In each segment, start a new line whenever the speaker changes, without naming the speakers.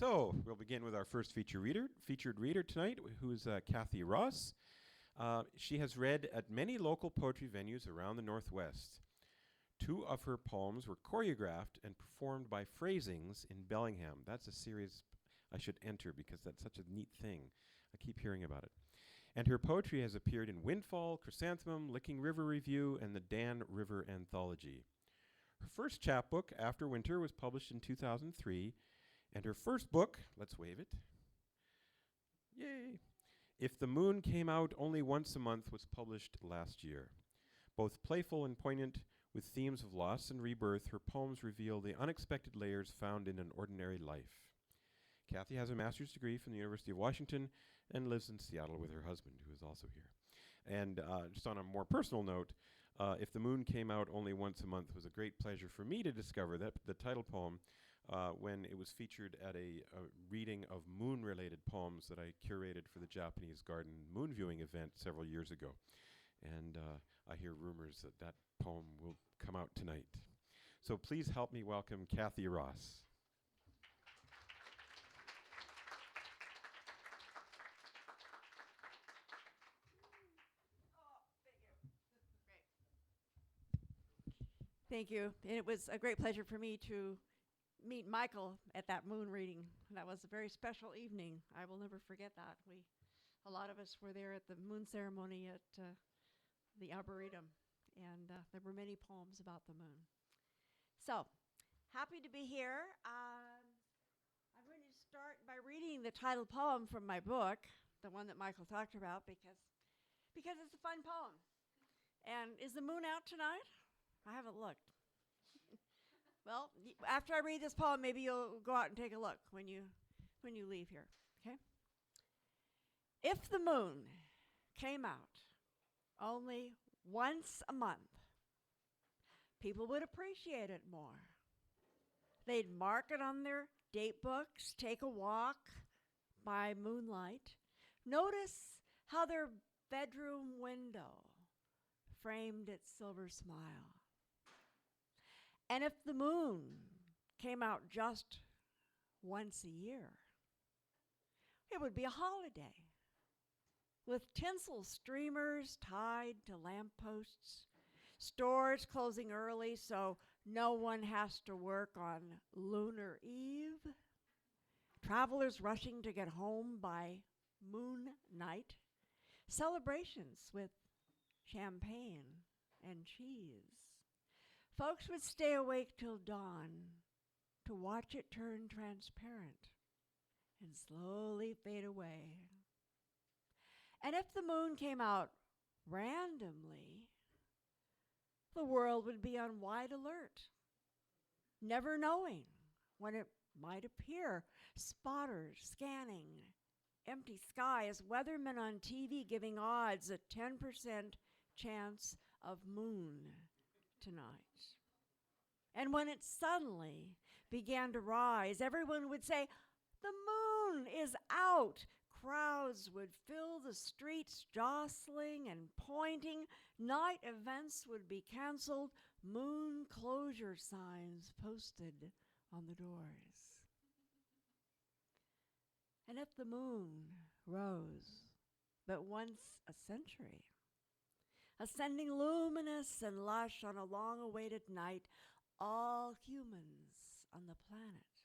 So we'll begin with our first featured reader tonight, who's Kathy Ross. She has read at many local poetry venues around the Northwest. 2 of her poems were choreographed and performed by Phrasings in Bellingham. That's a series I should enter because that's such a neat thing. I keep hearing about it. And her poetry has appeared in Windfall, Chrysanthemum, Licking River Review, and the Dan River Anthology. Her first chapbook, After Winter, was published in 2003, and her first book, let's wave it, yay, If the Moon Came Out Only Once a Month, was published last year. Both playful and poignant, with themes of loss and rebirth, her poems reveal the unexpected layers found in an ordinary life. Kathy has a master's degree from the University of Washington and lives in Seattle with her husband, who is also here. And just on a more personal note, If the Moon Came Out Only Once a Month was a great pleasure for me to discover that the title poem when it was featured at a reading of moon-related poems that I curated for the Japanese Garden moon viewing event several years ago. And I hear rumors that that poem will come out tonight. So please help me welcome Kathy Ross.
Thank you. And it was a great pleasure for me to meet Michael at that moon reading. That was a very special evening. I will never forget that. A lot of us were there at the moon ceremony at the Arboretum, and there were many poems about the moon. So, happy to be here. I'm going to start by reading the title poem from my book, the one that Michael talked about, because it's a fun poem. And is the moon out tonight? I haven't looked. Well, after I read this poem, maybe you'll go out and take a look when you leave here, okay? If the moon came out only once a month, people would appreciate it more. They'd mark it on their date books, take a walk by moonlight. Notice how their bedroom window framed its silver smile. And if the moon came out just once a year, it would be a holiday with tinsel streamers tied to lampposts, stores closing early so no one has to work on Lunar Eve, travelers rushing to get home by moon night, celebrations with champagne and cheese. Folks would stay awake till dawn to watch it turn transparent and slowly fade away. And if the moon came out randomly, the world would be on wide alert, never knowing when it might appear, spotters scanning empty skies, weathermen on TV giving odds a 10% chance of moon tonight. And when it suddenly began to rise, everyone would say, "The moon is out." Crowds would fill the streets, jostling and pointing. Night events would be canceled. Moon closure signs posted on the doors. And if the moon rose but once a century, ascending luminous and lush on a long-awaited night, all humans on the planet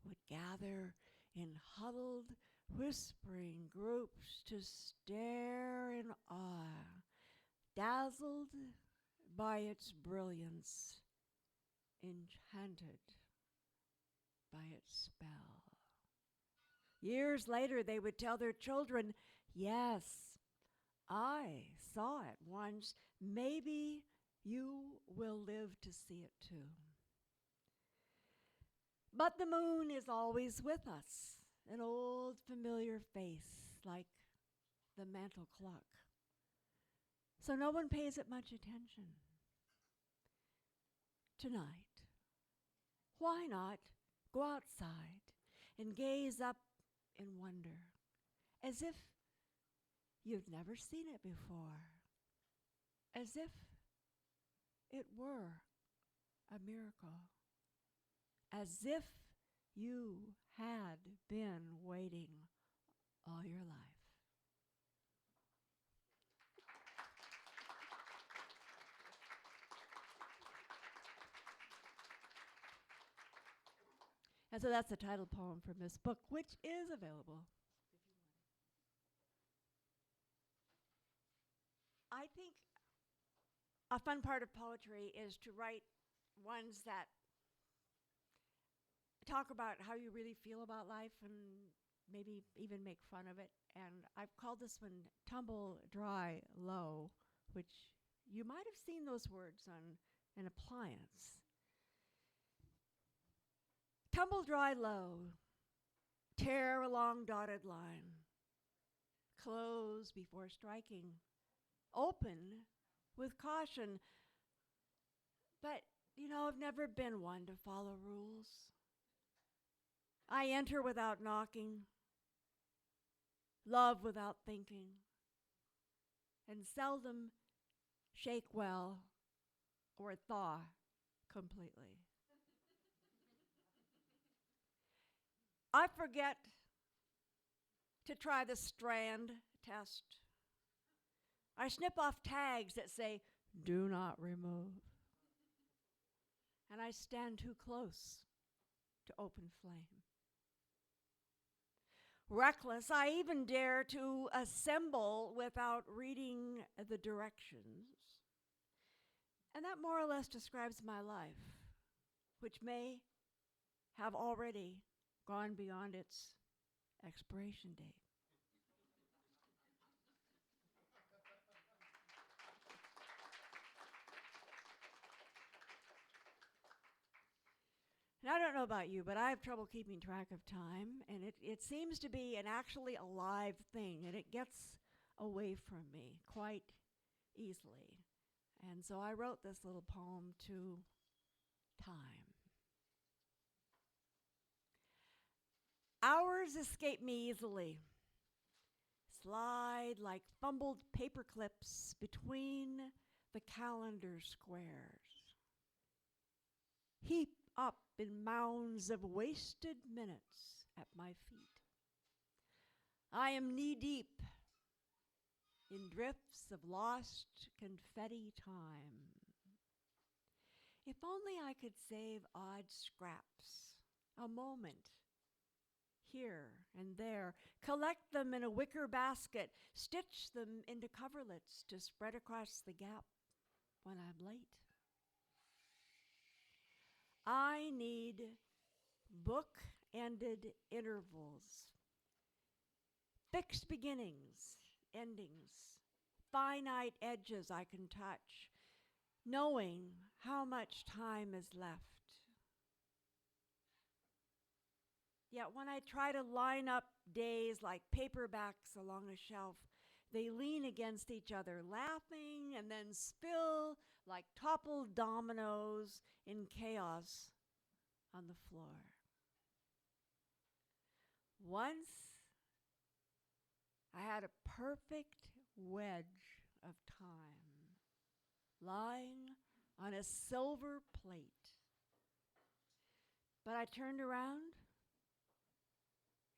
would gather in huddled, whispering groups to stare in awe, dazzled by its brilliance, enchanted by its spell. Years later, they would tell their children, "Yes, I saw it once. Maybe you will live to see it too." But the moon is always with us, an old familiar face like the mantle clock. So no one pays it much attention. Tonight, why not go outside and gaze up in wonder, as if you've never seen it before, as if it were a miracle, as if you had been waiting all your life. And so that's the title poem from this book, which is available. I think a fun part of poetry is to write ones that talk about how you really feel about life and maybe even make fun of it. And I've called this one Tumble Dry Low, which you might have seen those words on an appliance. Tumble dry low, tear a long dotted line, close before striking, open with caution. But, I've never been one to follow rules. I enter without knocking, love without thinking, and seldom shake well or thaw completely. I forget to try the strand test. I snip off tags that say, "Do not remove." And I stand too close to open flame. Reckless, I even dare to assemble without reading the directions. And that more or less describes my life, which may have already gone beyond its expiration date. And I don't know about you, but I have trouble keeping track of time, and it seems to be an actually alive thing, and it gets away from me quite easily. And so I wrote this little poem to time. Hours escape me easily, slide like fumbled paper clips between the calendar squares, heap up in mounds of wasted minutes at my feet. I am knee-deep in drifts of lost confetti time. If only I could save odd scraps, a moment, here and there, collect them in a wicker basket, stitch them into coverlets to spread across the gap when I'm late. I need book-ended intervals, fixed beginnings, endings, finite edges I can touch, knowing how much time is left. Yet when I try to line up days like paperbacks along a shelf, they lean against each other, laughing and then spill like toppled dominoes in chaos on the floor. Once, I had a perfect wedge of time lying on a silver plate. But I turned around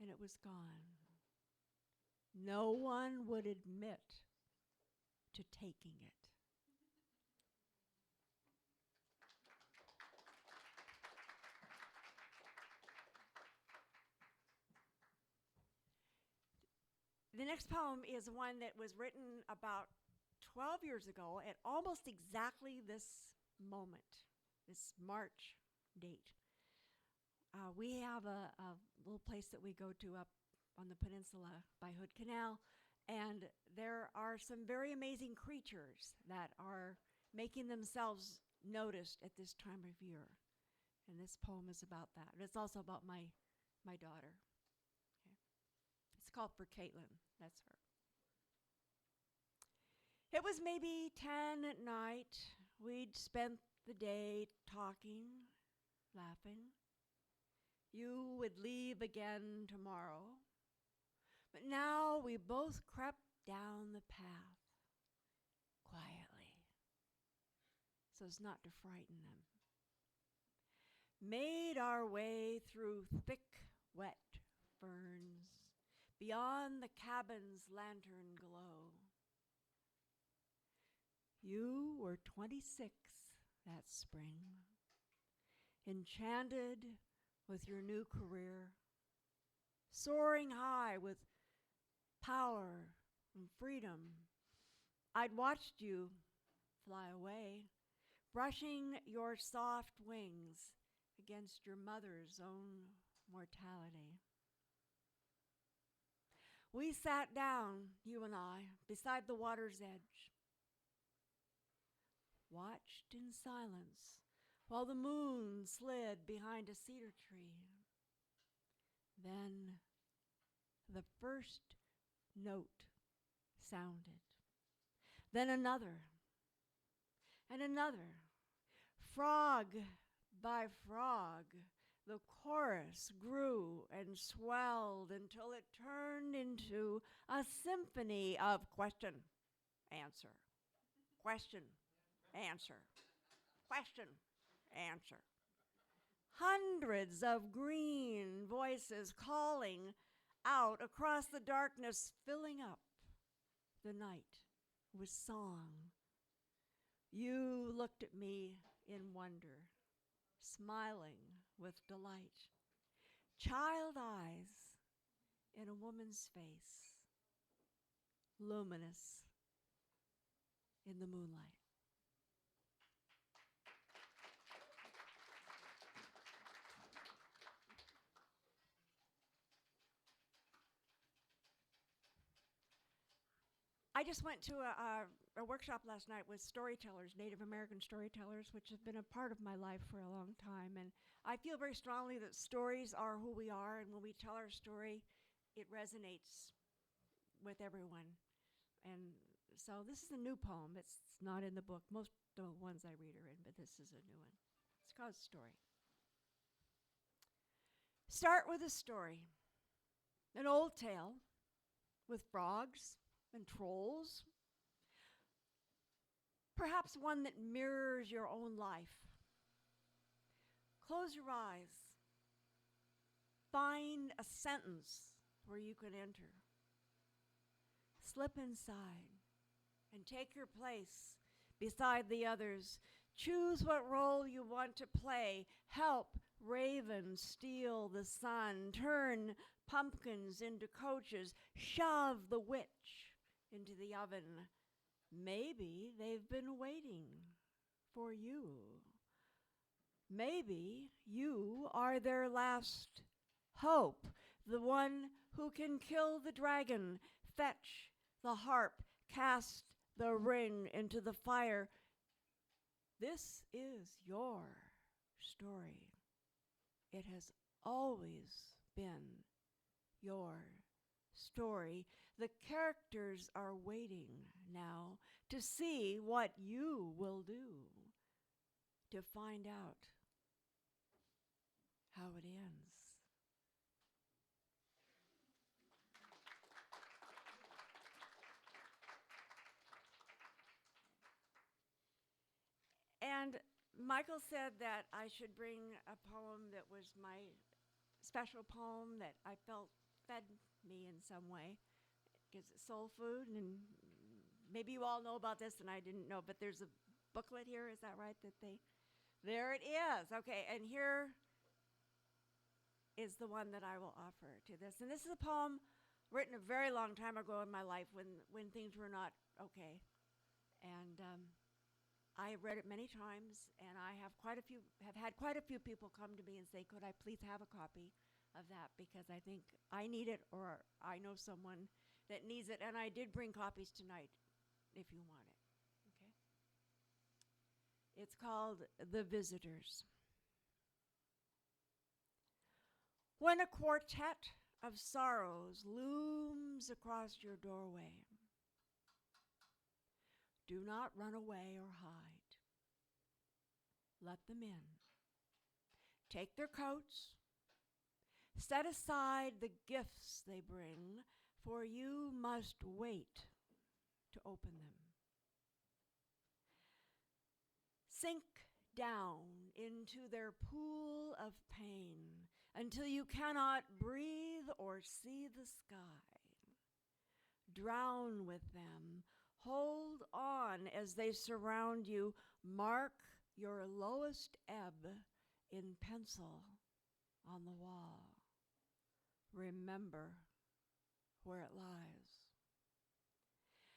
and it was gone. No one would admit to taking it. The next poem is one that was written about 12 years ago at almost exactly this moment, this March date. We have a little place that we go to up on the peninsula by Hood Canal, and there are some very amazing creatures that are making themselves noticed at this time of year. And this poem is about that. And it's also about my daughter. Okay. It's called For Caitlin. That's her. It was maybe 10 at night. We'd spent the day talking, laughing. You would leave again tomorrow. But now we both crept down the path quietly so as not to frighten them. Made our way through thick wet ferns, beyond the cabin's lantern glow. You were 26 that spring, enchanted with your new career, soaring high with power and freedom. I'd watched you fly away, brushing your soft wings against your mother's own mortality. We sat down, you and I, beside the water's edge, watched in silence while the moon slid behind a cedar tree. Then the first note sounded, then another, and another. Frog by frog, the chorus grew and swelled until it turned into a symphony of question, answer, question, answer, question, answer. Hundreds of green voices calling out across the darkness, filling up the night with song. You looked at me in wonder, smiling with delight. Child eyes in a woman's face, luminous in the moonlight. I just went to a workshop last night with storytellers, Native American storytellers, which have been a part of my life for a long time. And I feel very strongly that stories are who we are, and when we tell our story, it resonates with everyone. And so this is a new poem. It's not in the book. Most of the ones I read are in, but this is a new one. It's called Story. Start with a story, an old tale with frogs and trolls, perhaps one that mirrors your own life. Close your eyes. Find a sentence where you can enter. Slip inside and take your place beside the others. Choose what role you want to play. Help ravens steal the sun. Turn pumpkins into coaches. Shove the witch into the oven. Maybe they've been waiting for you. Maybe you are their last hope, the one who can kill the dragon, fetch the harp, cast the ring into the fire. This is your story. It has always been your story. The characters are waiting now to see what you will do, to find out how it ends. And Michael said that I should bring a poem that was my special poem that I felt fed me in some way. Because it's SoulFood, and maybe you all know about this and I didn't know, but there's a booklet here, is that right? There it is. Okay, and here is the one that I will offer to this. And this is a poem written a very long time ago in my life when things were not okay. And I have read it many times, and I have had quite a few people come to me and say, could I please have a copy of that, because I think I need it, or I know someone that needs it. And I did bring copies tonight if you want it. Okay? It's called The Visitors. When a quartet of sorrows looms across your doorway, do not run away or hide. Let them in. Take their coats. Set aside the gifts they bring, for you must wait to open them. Sink down into their pool of pain. until you cannot breathe or see the sky. Drown with them. Hold on as they surround you. Mark your lowest ebb in pencil on the wall. Remember where it lies.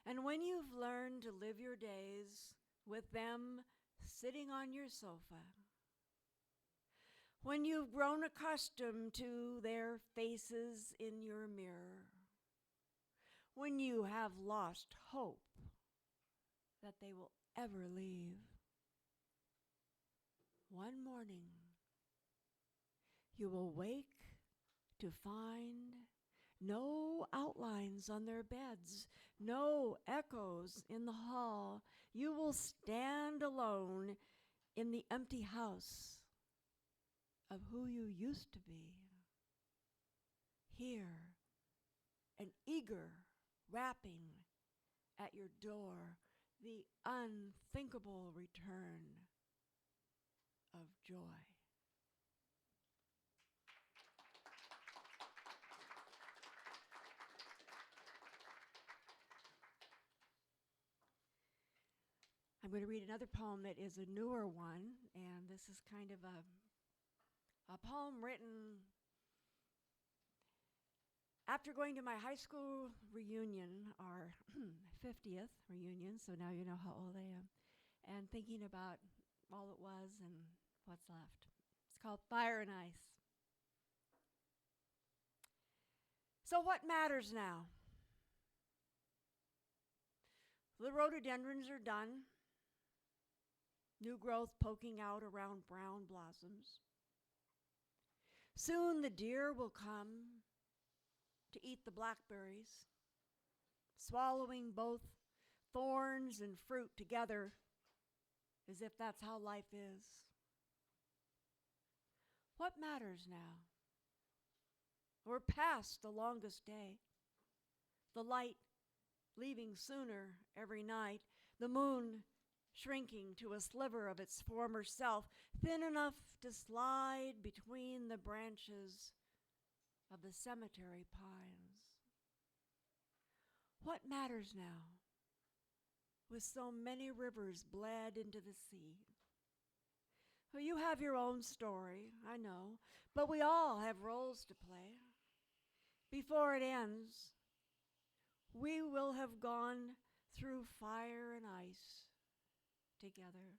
And when you've learned to live your days with them sitting on your sofa, when you've grown accustomed to their faces in your mirror, when you have lost hope that they will ever leave, one morning you will wake to find no outlines on their beds, no echoes in the hall. You will stand alone in the empty house of who you used to be. Here, an eager rapping at your door, the unthinkable return of joy. I'm going to read another poem that is a newer one, and this is kind of a poem written after going to my high school reunion, our 50th reunion, so now you know how old I am, and thinking about all it was and what's left. It's called Fire and Ice. So what matters now? The rhododendrons are done. New growth poking out around brown blossoms. Soon the deer will come to eat the blackberries, swallowing both thorns and fruit together as if that's how life is. What matters now? We're past the longest day, the light leaving sooner every night, the moon shrinking to a sliver of its former self, thin enough to slide between the branches of the cemetery pines. What matters now, with so many rivers bled into the sea? Well, you have your own story, I know, but we all have roles to play. Before it ends, we will have gone through fire and ice together.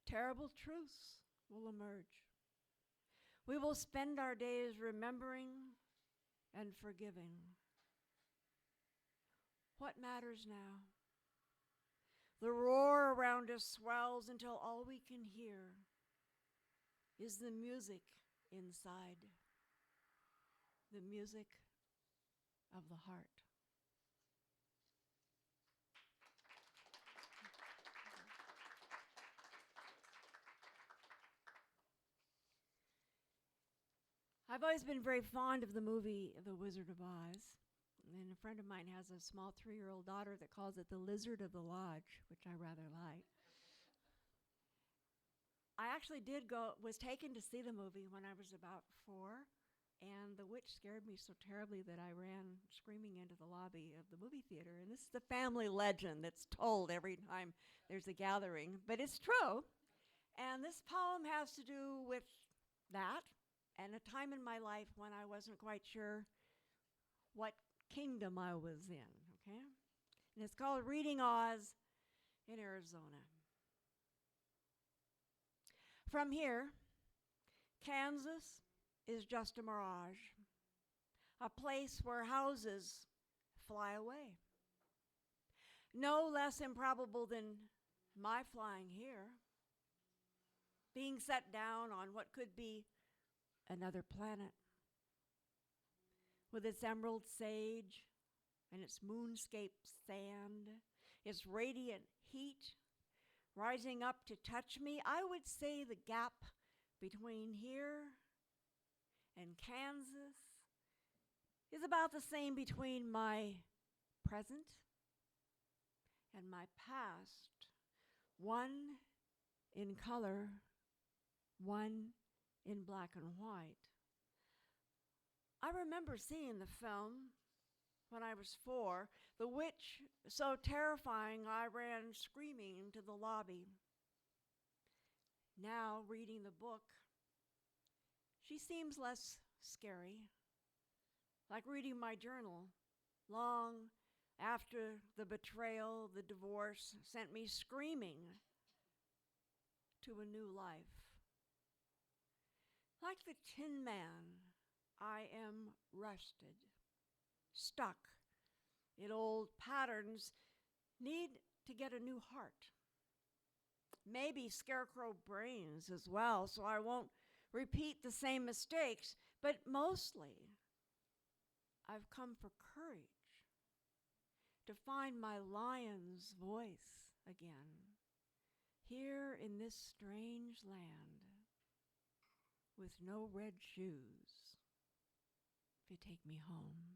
Terrible truths will emerge. We will spend our days remembering and forgiving. What matters now? The roar around us swells until all we can hear is the music inside, the music of the heart. I've always been very fond of the movie The Wizard of Oz. And a friend of mine has a small 3-year-old daughter that calls it the Lizard of the Lodge, which I rather like. I actually was taken to see the movie when I was about 4, and the witch scared me so terribly that I ran screaming into the lobby of the movie theater. And this is the family legend that's told every time there's a gathering, but it's true. And this poem has to do with that and a time in my life when I wasn't quite sure what kingdom I was in, okay? And it's called Reading Oz in Arizona. From here, Kansas is just a mirage, a place where houses fly away. No less improbable than my flying here, being set down on what could be another planet, with its emerald sage and its moonscape sand, its radiant heat rising up to touch me. I would say the gap between here and Kansas is about the same between my present and my past. One in color, one in black and white. I remember seeing the film when I was 4, the witch so terrifying I ran screaming to the lobby. Now, reading the book, she seems less scary, like reading my journal, long after the betrayal, the divorce sent me screaming to a new life. Like the Tin Man, I am rusted, stuck in old patterns, need to get a new heart. Maybe scarecrow brains as well, so I won't repeat the same mistakes, but mostly I've come for courage, to find my lion's voice again, here in this strange land, with no red shoes, if you take me home.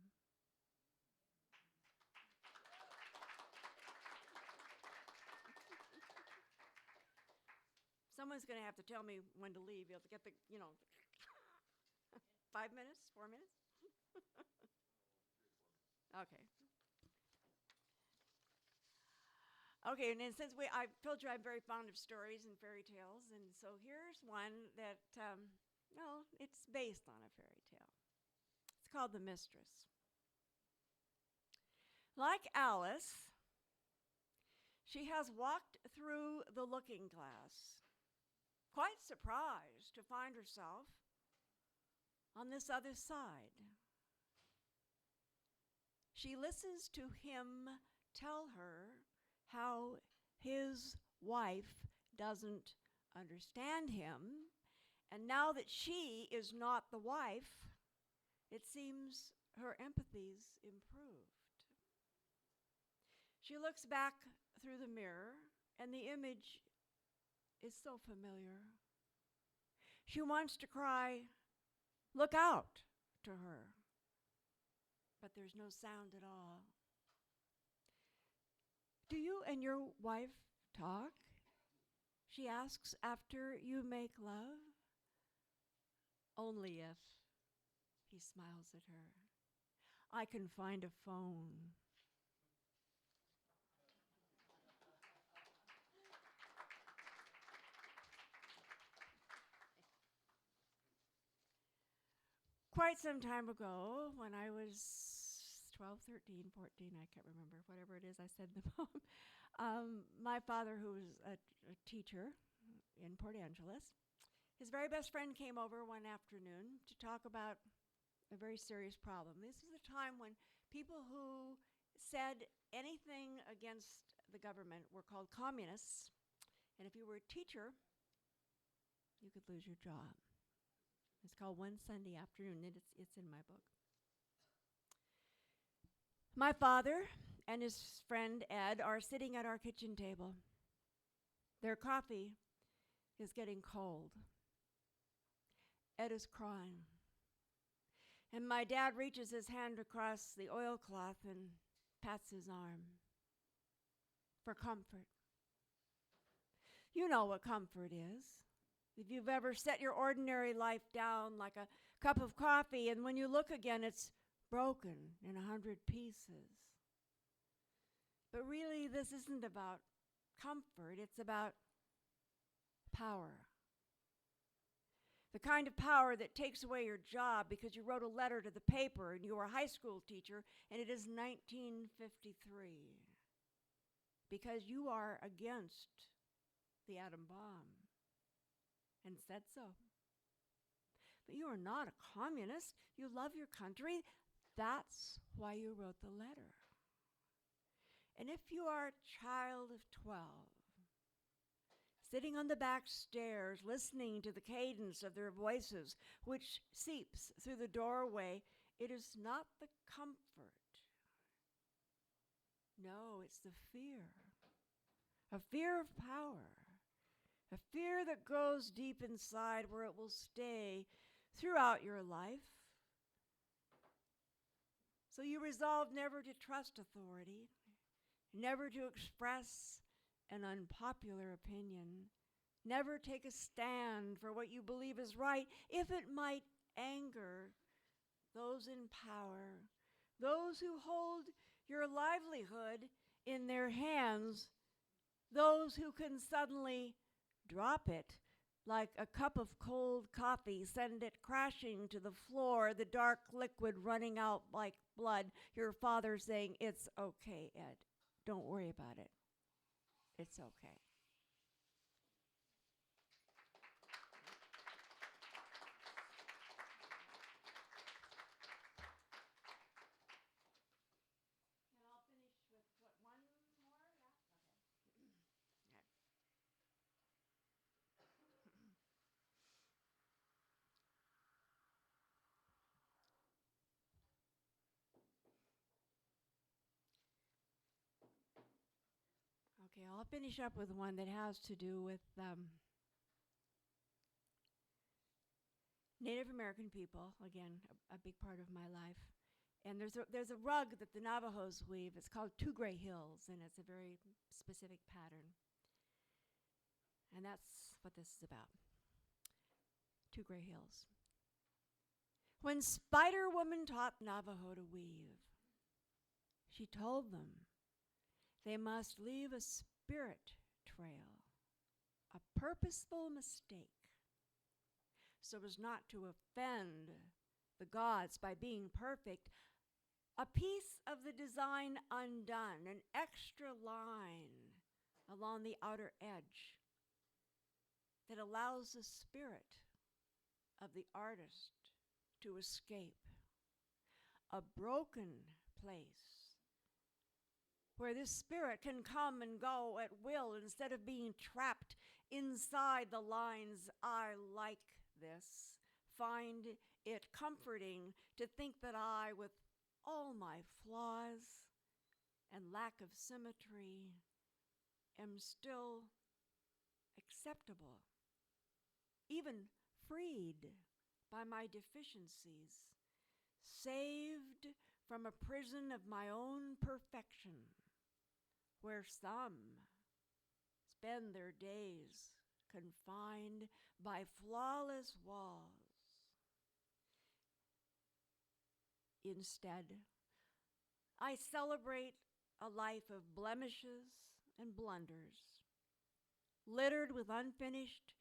Someone's going to have to tell me when to leave. You'll have to get the, 5 minutes, 4 minutes? Okay. Okay, and then since I told you I'm very fond of stories and fairy tales, and so here's one that, it's based on a fairy tale. It's called The Mistress. Like Alice, she has walked through the looking glass, quite surprised to find herself on this other side. She listens to him tell her how his wife doesn't understand him, and now that she is not the wife, it seems her empathy's improved. She looks back through the mirror, and the image is so familiar. She wants to cry, "Look out," to her, but there's no sound at all. "Do you and your wife talk?" she asks after you make love. "Only if," he smiles at her, "I can find a phone." Quite some time ago, when I was 12, 13, 14, I can't remember, whatever it is I said in the poem, my father, who was a teacher in Port Angeles, his very best friend came over one afternoon to talk about a very serious problem. This was a time when people who said anything against the government were called communists, and if you were a teacher, you could lose your job. It's called One Sunday Afternoon, and it's in my book. My father and his friend Ed are sitting at our kitchen table. Their coffee is getting cold. Ed is crying. And my dad reaches his hand across the oilcloth and pats his arm for comfort. You know what comfort is. If you've ever set your ordinary life down like a cup of coffee, and when you look again, it's broken in 100 pieces. But really, this isn't about comfort, it's about power. The kind of power that takes away your job because you wrote a letter to the paper and you were a high school teacher, and it is 1953. Because you are against the atom bomb. And said so. But you are not a communist. You love your country. That's why you wrote the letter. And if you are a child of 12, sitting on the back stairs, listening to the cadence of their voices, which seeps through the doorway, it is not the comfort. No, it's the fear. A fear of power. A fear that goes deep inside where it will stay throughout your life. So you resolve never to trust authority, never to express an unpopular opinion, Never take a stand for what you believe is right if it might anger those in power, those who hold your livelihood in their hands, those who can suddenly drop it like a cup of cold coffee, send it crashing to the floor, the dark liquid running out like blood, your father saying, "It's okay, Ed. Don't worry about it. It's okay." And I'll finish with one more? Yeah? Okay. Okay, I'll finish up with one that has to do with Native American people, again, a big part of my life. And there's a rug that the Navajos weave. It's called Two Gray Hills, and it's a very specific pattern. And that's what this is about. Two Gray Hills. When Spider Woman taught Navajo to weave, she told them they must leave a spirit trail, a purposeful mistake, so as not to offend the gods by being perfect, a piece of the design undone, an extra line along the outer edge that allows the spirit of the artist to escape. A broken place where this spirit can come and go at will instead of being trapped inside the lines. I like this. Find it comforting to think that I, with all my flaws and lack of symmetry, am still acceptable, even freed by my deficiencies, saved from a prison of my own perfection, where some spend their days confined by flawless walls. Instead, I celebrate a life of blemishes and blunders, littered with unfinished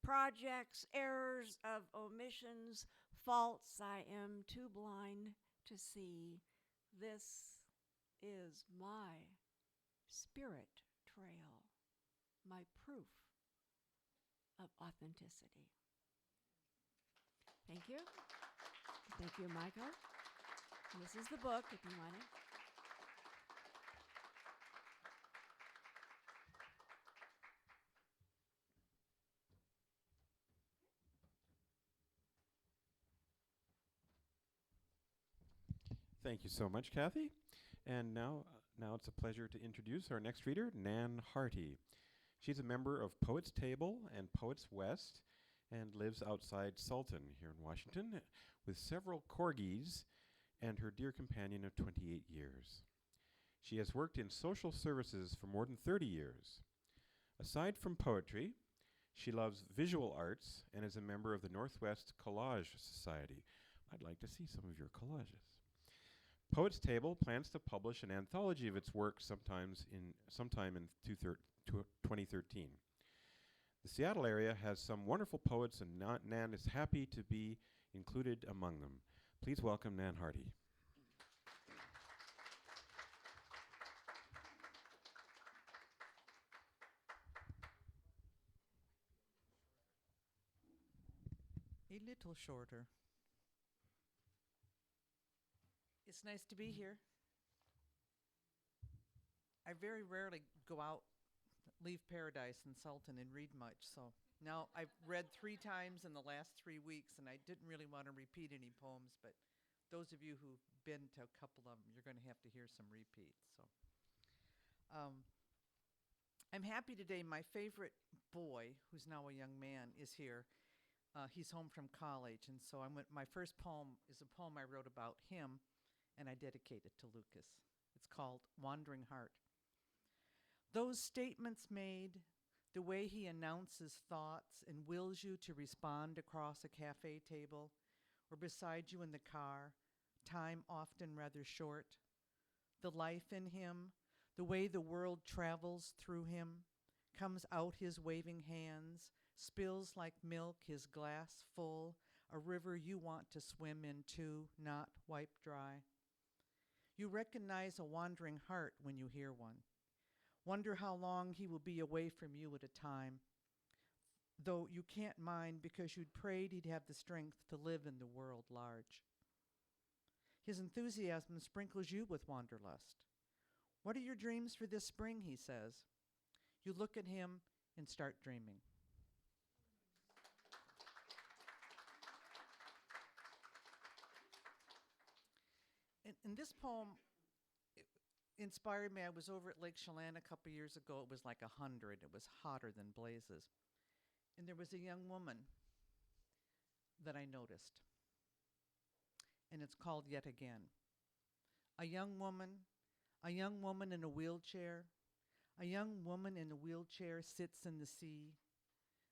projects, errors of omissions, faults I am too blind to see. This is my spirit trail, my proof of authenticity. Thank you. Thank you, Michael. This is the book, if you want it.
Thank you so much, Kathy. And now it's a pleasure to introduce our next reader, Nan Harty. She's a member of Poets Table and Poets West and lives outside Sultan here in Washington with several corgis and her dear companion of 28 years. She has worked in social services for more than 30 years. Aside from poetry, she loves visual arts and is a member of the Northwest Collage Society. I'd like to see some of your collages. Poets Table plans to publish an anthology of its work sometime in 2013. The Seattle area has some wonderful poets, and Nan is happy to be included among them. Please welcome Nan Harty.
A little shorter. It's nice to be here. I very rarely go out, leave Paradise and Sultan and read much, so now I've read 3 times in the last 3 weeks, and I didn't really want to repeat any poems, but those of you who've been to a couple of them, you're going to have to hear some repeats. So, I'm happy today. My favorite boy, who's now a young man, is here. He's home from college, and so my first poem is a poem I wrote about him, and I dedicate it to Lucas. It's called Wandering Heart. Those statements made, the way he announces thoughts and wills you to respond across a cafe table or beside you in the car, time often rather short, the life in him, the way the world travels through him, comes out his waving hands, spills like milk his glass full, a river you want to swim into, not wipe dry. You recognize a wandering heart when you hear one. Wonder how long he will be away from you at a time, though you can't mind because you'd prayed he'd have the strength to live in the world large. His enthusiasm sprinkles you with wanderlust. What are your dreams for this spring, he says. You look at him and start dreaming. And this poem inspired me. I was over at Lake Chelan a couple years ago. It was like 100. It was hotter than blazes. And there was a young woman that I noticed. And it's called Yet Again. A young woman in a wheelchair. A young woman in a wheelchair sits in the sea.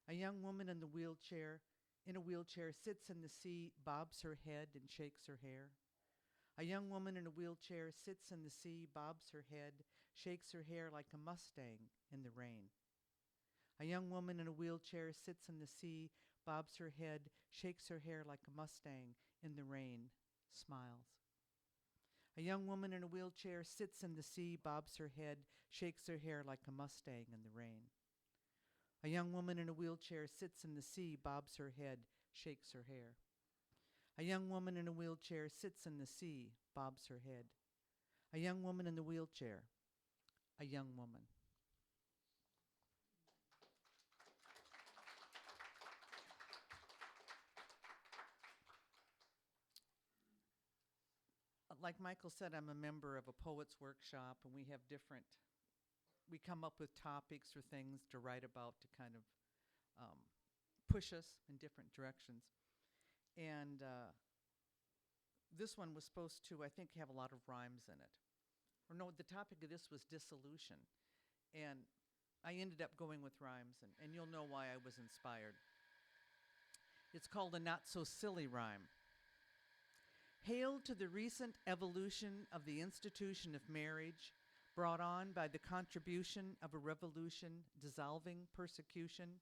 A young woman in a wheelchair sits in the sea, bobs her head and shakes her hair. A young woman in a wheelchair sits in the sea, bobs her head, shakes her hair like a Mustang in the rain. A young woman in a wheelchair sits in the sea, bobs her head, shakes her hair like a Mustang in the rain, smiles. A young woman in a wheelchair sits in the sea, bobs her head, shakes her hair like a Mustang in the rain. A young woman in a wheelchair sits in the sea, bobs her head, shakes her hair. A young woman in a wheelchair sits in the sea, bobs her head. A young woman in the wheelchair. A young woman. Like Michael said, I'm a member of a poets workshop, and we come up with topics or things to write about to kind of push us in different directions. And this one was supposed to, I think, have a lot of rhymes in it. Or no, the topic of this was dissolution. And I ended up going with rhymes, and you'll know why I was inspired. It's called a not so silly rhyme. Hail to the recent evolution of the institution of marriage, brought on by the contribution of a revolution dissolving persecution,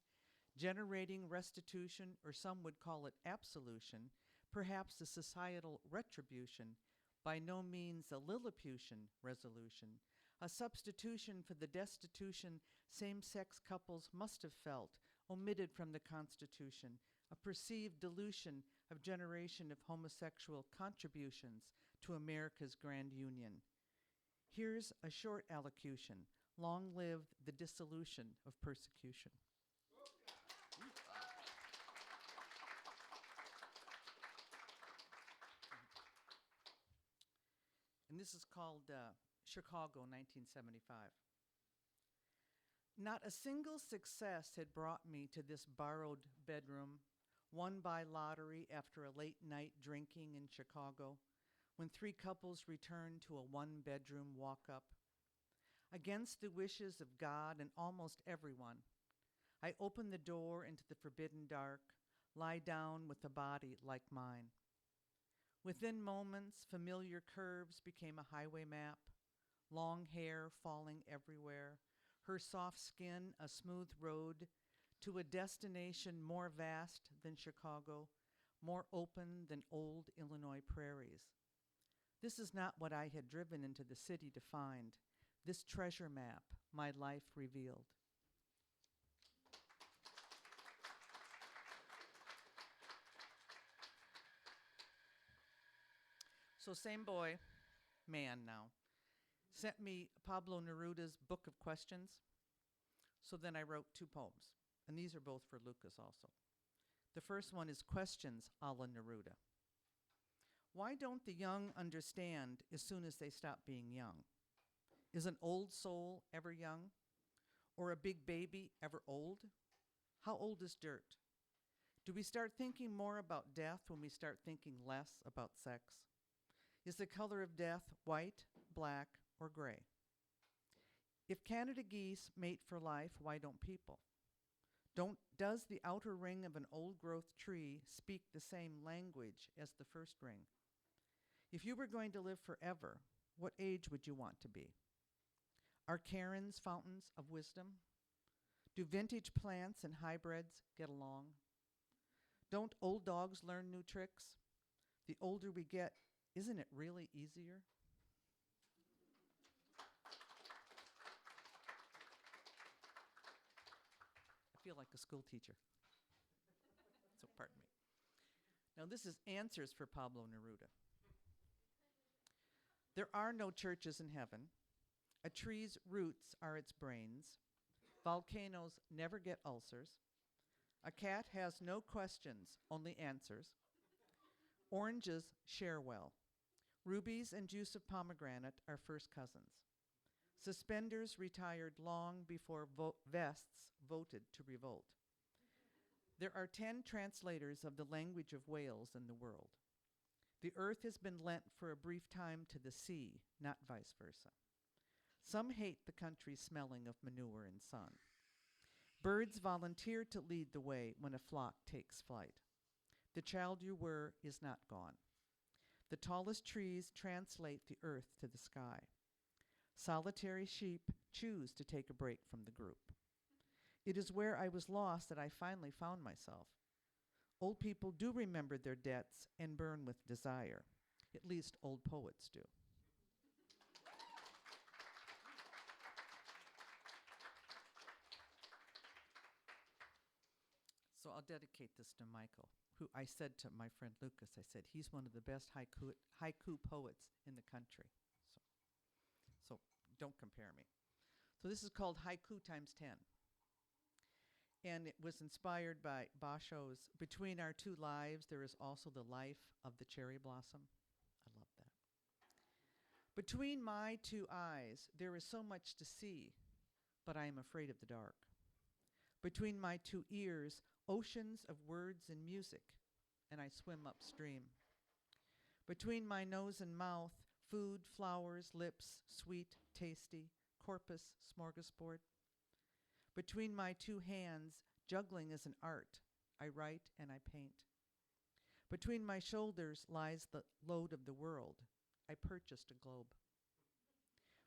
generating restitution, or some would call it absolution, perhaps a societal retribution, by no means a Lilliputian resolution, a substitution for the destitution same-sex couples must have felt, omitted from the Constitution, a perceived dilution of generation of homosexual contributions to America's grand union. Here's a short allocution. Long live the dissolution of persecution. And this is called Chicago, 1975. Not a single success had brought me to this borrowed bedroom, won by lottery after a late night drinking in Chicago, when three couples returned to a one-bedroom walk-up. Against the wishes of God and almost everyone, I opened the door into the forbidden dark, lie down with a body like mine. Within moments, familiar curves became a highway map, long hair falling everywhere, her soft skin a smooth road to a destination more vast than Chicago, more open than old Illinois prairies. This is not what I had driven into the city to find. This treasure map my life revealed. So same boy, man now, sent me Pablo Neruda's Book of Questions. So then I wrote two poems, and these are both for Lucas also. The first one is Questions a la Neruda. Why don't the young understand as soon as they stop being young? Is an old soul ever young? Or a big baby ever old? How old is dirt? Do we start thinking more about death when we start thinking less about sex? Is the color of death white, black, or gray? If Canada geese mate for life, why don't people? Does the outer ring of an old-growth tree speak the same language as the first ring? If you were going to live forever, what age would you want to be? Are Karens fountains of wisdom? Do vintage plants and hybrids get along? Don't old dogs learn new tricks? The older we get, isn't it really easier? I feel like a school teacher. So pardon me. Now this is answers for Pablo Neruda. There are no churches in heaven. A tree's roots are its brains. Volcanoes never get ulcers. A cat has no questions, only answers. Oranges share well. Rubies and juice of pomegranate are first cousins. Suspenders retired long before vests voted to revolt. There are 10 translators of the language of whales in the world. The earth has been lent for a brief time to the sea, not vice versa. Some hate the country smelling of manure and sun. Birds volunteer to lead the way when a flock takes flight. The child you were is not gone. The tallest trees translate the earth to the sky. Solitary sheep choose to take a break from the group. It is where I was lost that I finally found myself. Old people do remember their debts and burn with desire. At least old poets do. So I'll dedicate this to Michael, who I said to my friend Lucas, I said, he's one of the best haiku poets in the country. So don't compare me. So this is called Haiku times 10. And it was inspired by Basho's Between Our Two Lives, There Is Also the Life of the Cherry Blossom. I love that. Between my two eyes, there is so much to see, but I am afraid of the dark. Between my two ears, oceans of words and music, and I swim upstream. Between my nose and mouth, food, flowers, lips, sweet, tasty, corpus, smorgasbord. Between my two hands, juggling is an art. I write and I paint. Between my shoulders lies the load of the world. I purchased a globe.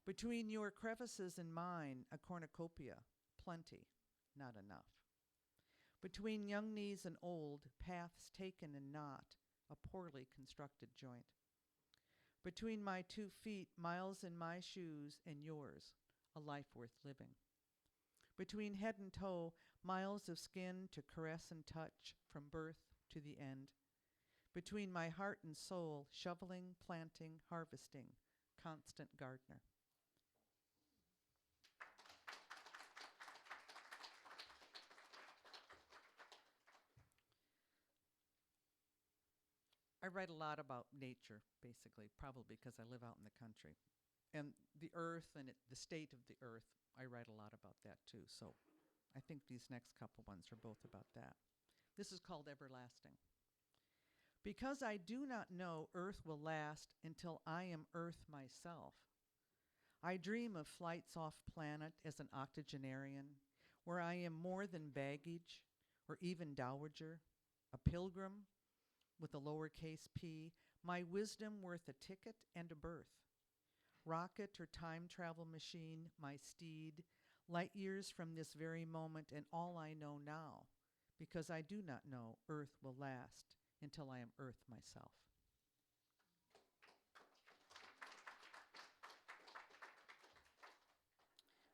Between your crevices and mine, a cornucopia, plenty, not enough. Between young knees and old, paths taken and not, a poorly constructed joint. Between my 2 feet, miles in my shoes and yours, a life worth living. Between head and toe, miles of skin to caress and touch from birth to the end. Between my heart and soul, shoveling, planting, harvesting, constant gardener. I write a lot about nature, basically, probably because I live out in the country. And the earth and the state of the earth, I write a lot about that too. So I think these next couple ones are both about that. This is called Everlasting. Because I do not know earth will last until I am earth myself. I dream of flights off planet as an octogenarian, where I am more than baggage or even dowager, a pilgrim with a lowercase p, my wisdom worth a ticket and a berth. Rocket or time travel machine, my steed, light years from this very moment and all I know now, because I do not know earth will last until I am earth myself.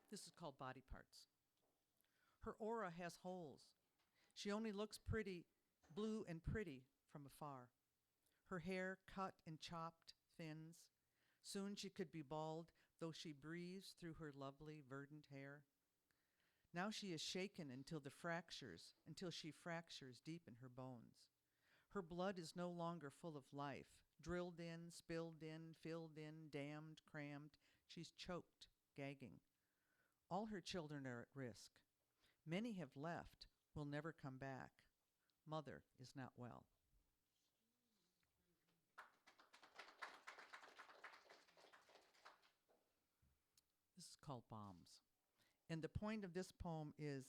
This is called Body Parts. Her aura has holes. She only looks pretty, blue and pretty from afar. Her hair cut and chopped thins. Soon she could be bald, though she breathes through her lovely verdant hair. Now she is shaken until she fractures deep in her bones. Her blood is no longer full of life, drilled in, spilled in, filled in, dammed, crammed. She's choked, gagging. All her children are at risk. Many have left, will never come back. Mother is not well. This is called Bombs. And the point of this poem is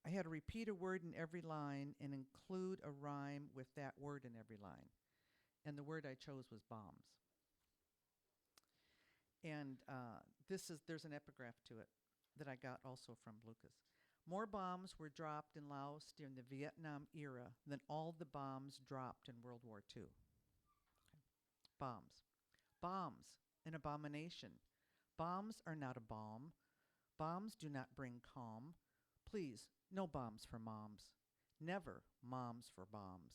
I had to repeat a word in every line and include a rhyme with that word in every line. And the word I chose was bombs. And there's an epigraph to it that I got also from Lucas. More bombs were dropped in Laos during the Vietnam era than all the bombs dropped in World War II. Okay. Bombs. Bombs, an abomination. Bombs are not a balm. Bombs do not bring calm. Please, no bombs for moms. Never moms for bombs.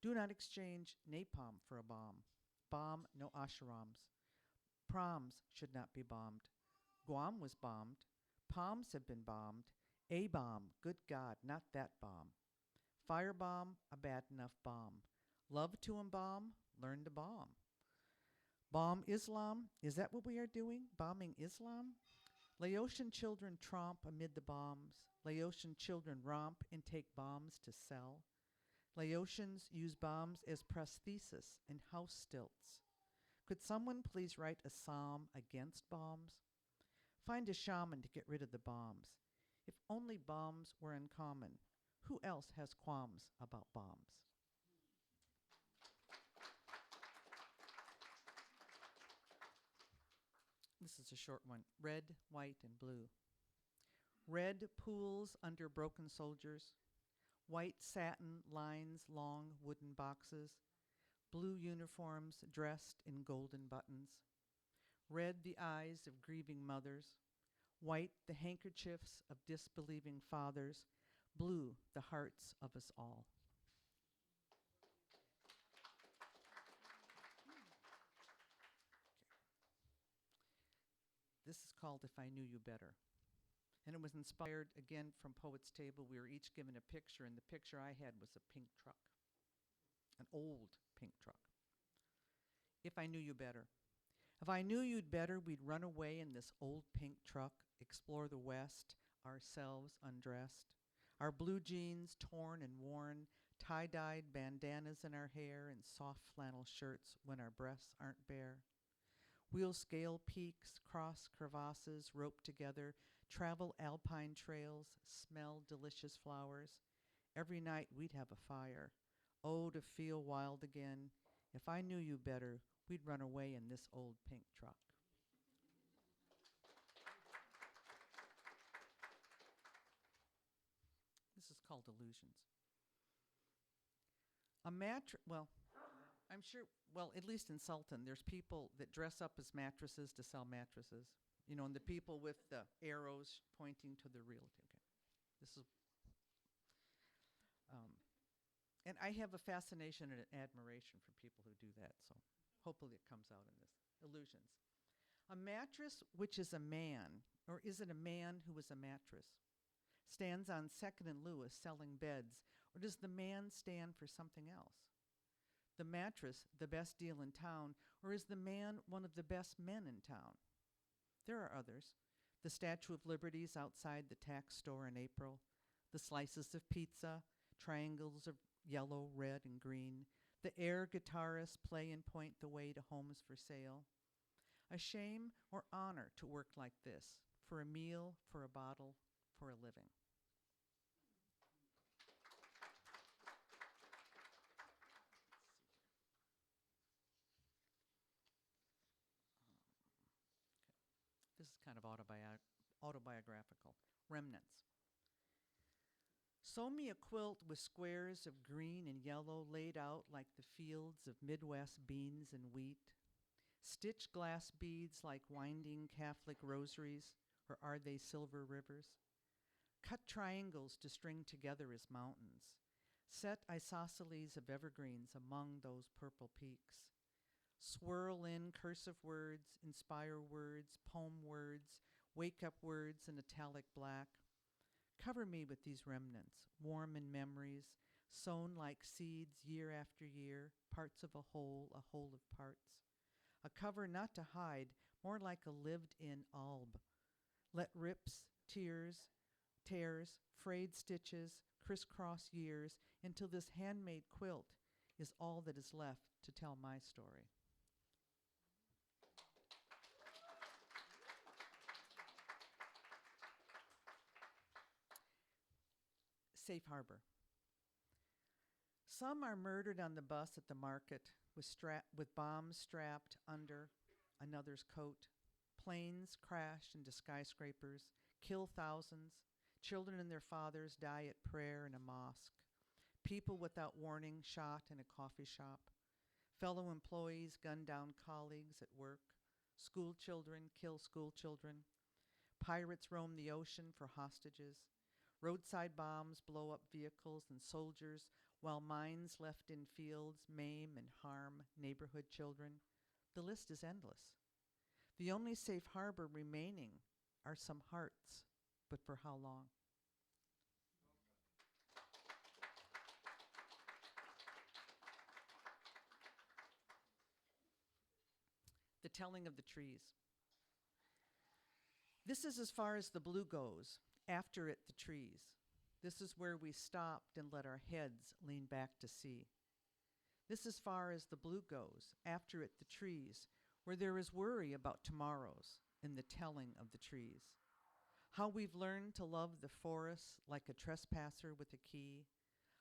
Do not exchange napalm for a bomb. Bomb no ashrams. Proms should not be bombed. Guam was bombed. Palms have been bombed. A bomb, good God, not that bomb. Firebomb, a bad enough bomb. Love to embalm, learn to bomb. Bomb Islam, is that what we are doing? Bombing Islam? Laotian children tromp amid the bombs. Laotian children romp and take bombs to sell. Laotians use bombs as prosthesis and house stilts. Could someone please write a psalm against bombs? Find a shaman to get rid of the bombs. If only bombs were uncommon, who else has qualms about bombs? This is a short one. Red, white, and blue. Red pools under broken soldiers. White satin lines long wooden boxes. Blue uniforms dressed in golden buttons. Red the eyes of grieving mothers. White the handkerchiefs of disbelieving fathers. Blue the hearts of us all. This is called If I Knew You Better. And it was inspired, again, from Poets' Table. We were each given a picture, and the picture I had was a pink truck, an old pink truck. If I knew you better. If I knew you'd better, we'd run away in this old pink truck, explore the West, ourselves undressed, our blue jeans torn and worn, tie-dyed bandanas in our hair, and soft flannel shirts when our breasts aren't bare. We'll scale peaks, cross crevasses, rope together, travel alpine trails, smell delicious flowers. Every night we'd have a fire. Oh, to feel wild again. If I knew you better, we'd run away in this old pink truck. This is called Illusions. A mattress, well, I'm sure, well, at least in Sultan, there's people that dress up as mattresses to sell mattresses. You know, and the people with the arrows pointing to the real. Okay. This is, and I have a fascination and an admiration for people who do that, so hopefully it comes out in this. Illusions. A mattress which is a man, or is it a man who is a mattress, stands on 2nd and Lewis selling beds, or does the man stand for something else? The mattress, the best deal in town, or is the man one of the best men in town? There are others. The Statue of Liberty's outside the tax store in April, the slices of pizza, triangles of yellow, red, and green, the air guitarists play and point the way to homes for sale. A shame or honor to work like this, for a meal, for a bottle, for a living. This is kind of autobiographical. Remnants. Sew me a quilt with squares of green and yellow laid out like the fields of Midwest beans and wheat. Stitch glass beads like winding Catholic rosaries, or are they silver rivers? Cut triangles to string together as mountains. Set isosceles of evergreens among those purple peaks. Swirl in cursive words, inspire words, poem words, wake up words in italic black. Cover me with these remnants, warm in memories, sown like seeds year after year, parts of a whole of parts. A cover not to hide, more like a lived-in alb. Let rips, tears, tears, frayed stitches, crisscross years, until this handmade quilt is all that is left to tell my story. Safe harbor. Some are murdered on the bus at the market with bombs strapped under another's coat. Planes crash into skyscrapers, kill thousands. Children and their fathers die at prayer in a mosque. People without warning shot in a coffee shop. Fellow employees gun down colleagues at work. School children kill school children. Pirates roam the ocean for hostages. Roadside bombs blow up vehicles and soldiers, while mines left in fields maim and harm neighborhood children. The list is endless. The only safe harbor remaining are some hearts, but for how long? The telling of the trees. This is as far as the blue goes, after it the trees. This is where we stopped and let our heads lean back to see. This as far as the blue goes, after it the trees, where there is worry about tomorrows in the telling of the trees. How we've learned to love the forest like a trespasser with a key.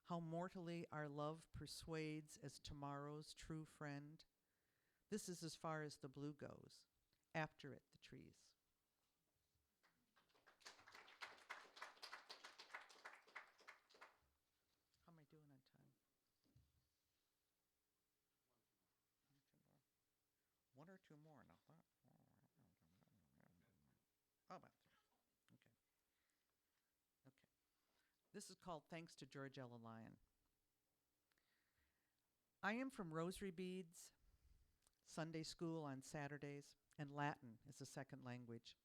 How mortally our love persuades as tomorrow's true friend. This is as far as the blue goes, after it the trees. How am I doing on time? One or two more, not that. Oh, about three. Okay. Okay. This is called Thanks to George Ella Lyon. I am from rosary beads, Sunday school on Saturdays, and Latin as a second language.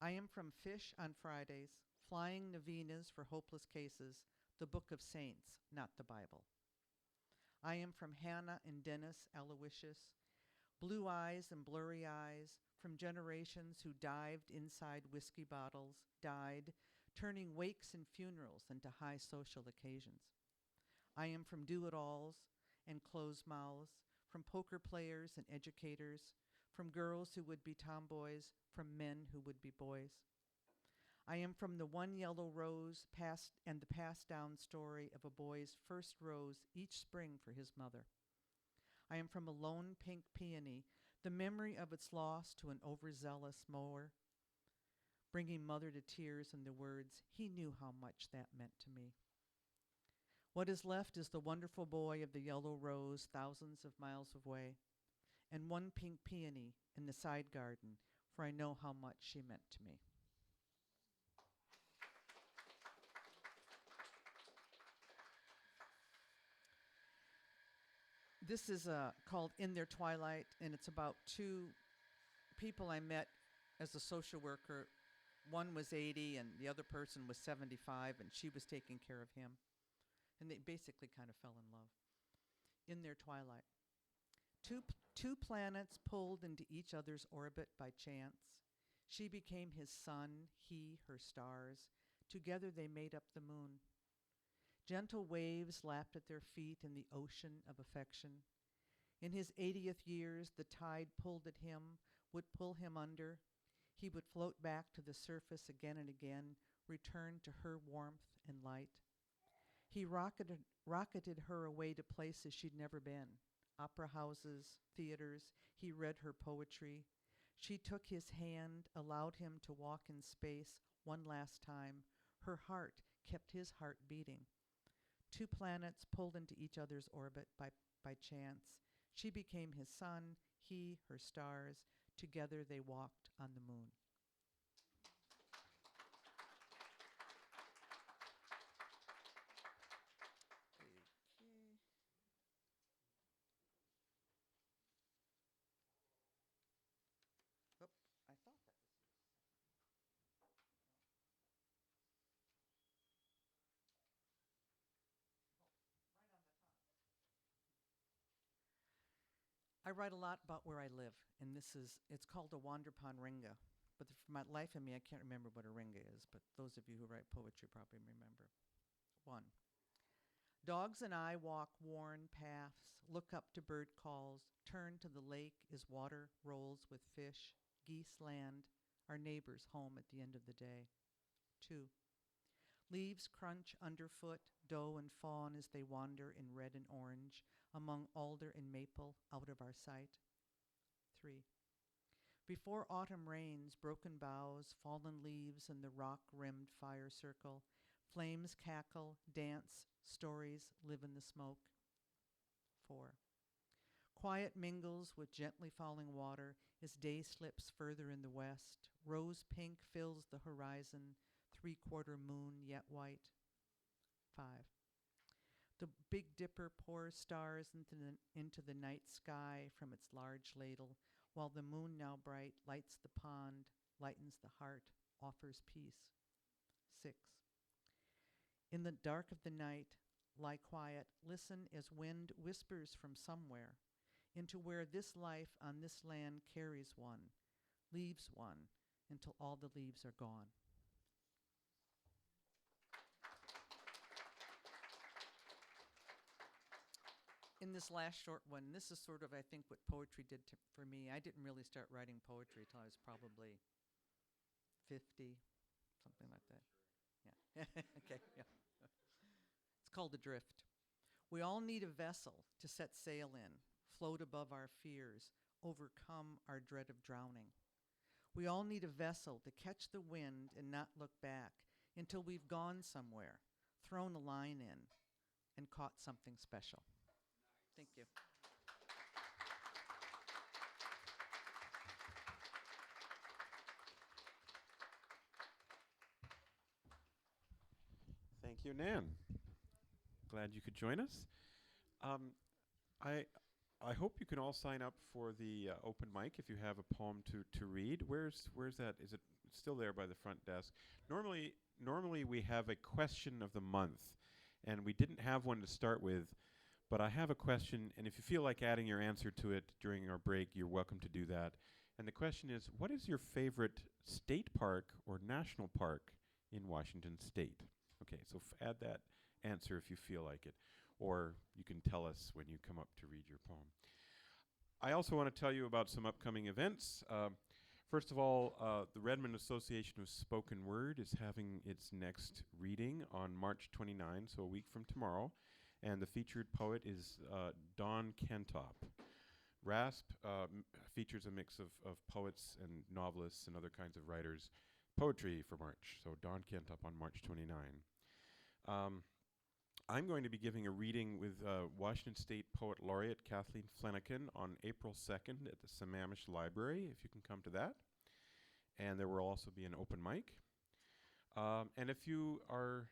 I am from fish on Fridays, flying novenas for hopeless cases, the Book of Saints, not the Bible. I am from Hannah and Dennis Aloysius, blue eyes and blurry eyes, from generations who dived inside whiskey bottles, died, turning wakes and funerals into high social occasions. I am from do-it-alls and closed mouths, from poker players and educators, from girls who would be tomboys, from men who would be boys. I am from the one yellow rose and the passed down story of a boy's first rose each spring for his mother. I am from a lone pink peony, the memory of its loss to an overzealous mower, bringing mother to tears in the words, he knew how much that meant to me. What is left is the wonderful boy of the yellow rose thousands of miles away, and one pink peony in the side garden, for I know how much she meant to me. This is called In Their Twilight, and it's about two people I met as a social worker. One was 80, and the other person was 75, and she was taking care of him. And they basically kind of fell in love. In Their Twilight. Two planets pulled into each other's orbit by chance. She became his sun, he her stars. Together they made up the moon. Gentle waves lapped at their feet in the ocean of affection. In his 80th years, the tide pulled at him, would pull him under. He would float back to the surface again and again, return to her warmth and light. He rocketed her away to places she'd never been, opera houses, theaters. He read her poetry. She took his hand, allowed him to walk in space one last time. Her heart kept his heart beating. Two planets pulled into each other's orbit by chance. She became his sun, he her stars. Together they walked on the moon. I thought that was I write a lot about where I live, and it's called a Wanderpon-ringa. But for my life of me, I can't remember what a ringa is, but those of you who write poetry probably remember. 1. Dogs and I walk worn paths, look up to bird calls, turn to the lake as water rolls with fish, geese land, our neighbor's home at the end of the day. 2. Leaves crunch underfoot, doe and fawn as they wander in red and orange, among alder and maple, out of our sight. 3. Before autumn rains, broken boughs, fallen leaves in the rock-rimmed fire circle, flames cackle, dance, stories live in the smoke. 4. Quiet mingles with gently falling water as day slips further in the west. Rose pink fills the horizon, three-quarter moon yet white. 5. The Big Dipper pours stars into the night sky from its large ladle, while the moon, now bright, lights the pond, lightens the heart, offers peace. 6. In the dark of the night, lie quiet, listen as wind whispers from somewhere, into where this life on this land carries one, leaves one, until all the leaves are gone. In this last short one, this is sort of, I think, what poetry did for me. I didn't really start writing poetry till I was probably 50, something like that. Yeah. Okay, yeah. It's called Adrift. We all need a vessel to set sail in, float above our fears, overcome our dread of drowning. We all need a vessel to catch the wind and not look back until we've gone somewhere, thrown a line in, and caught something special. Thank you.
Thank you, Nan. Glad you could join us. I hope you can all sign up for the open mic if you have a poem to read. Where's that? Is it still there by the front desk? Normally we have a question of the month, and we didn't have one to start with, but I have a question, and if you feel like adding your answer to it during our break, you're welcome to do that. And the question is, what is your favorite state park or national park in Washington State? Okay, so add that answer if you feel like it, or you can tell us when you come up to read your poem. I also want to tell you about some upcoming events. First of all, the Redmond Association of Spoken Word is having its next reading on March 29, so a week from tomorrow, and the featured poet is Dawn Kentop. RASP features a mix of poets and novelists and other kinds of writers. Poetry for March, so Dawn Kentop on March 29. I'm going to be giving a reading with Washington State Poet Laureate Kathleen Flanagan on April 2nd at the Sammamish Library, if you can come to that. And there will also be an open mic. And if you are,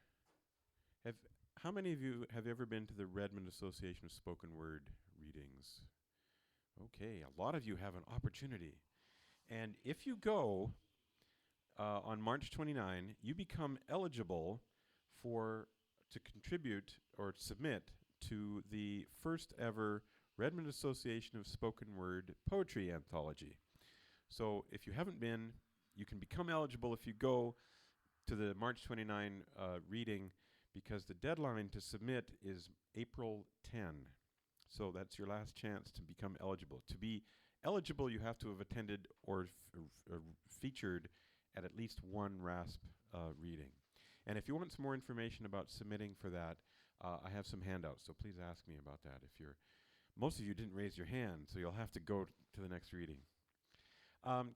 how many of you have ever been to the Redmond Association of Spoken Word readings? Okay, a lot of you have an opportunity. And if you go on March 29, you become eligible to contribute or submit to the first ever Redmond Association of Spoken Word Poetry Anthology. So if you haven't been, you can become eligible if you go to the March 29 reading, because the deadline to submit is April 10. So that's your last chance to become eligible. To be eligible, you have to have attended or featured at least one RASP reading. And if you want some more information about submitting for that, I have some handouts, so please ask me about that. Most of you didn't raise your hand, so you'll have to go to the next reading.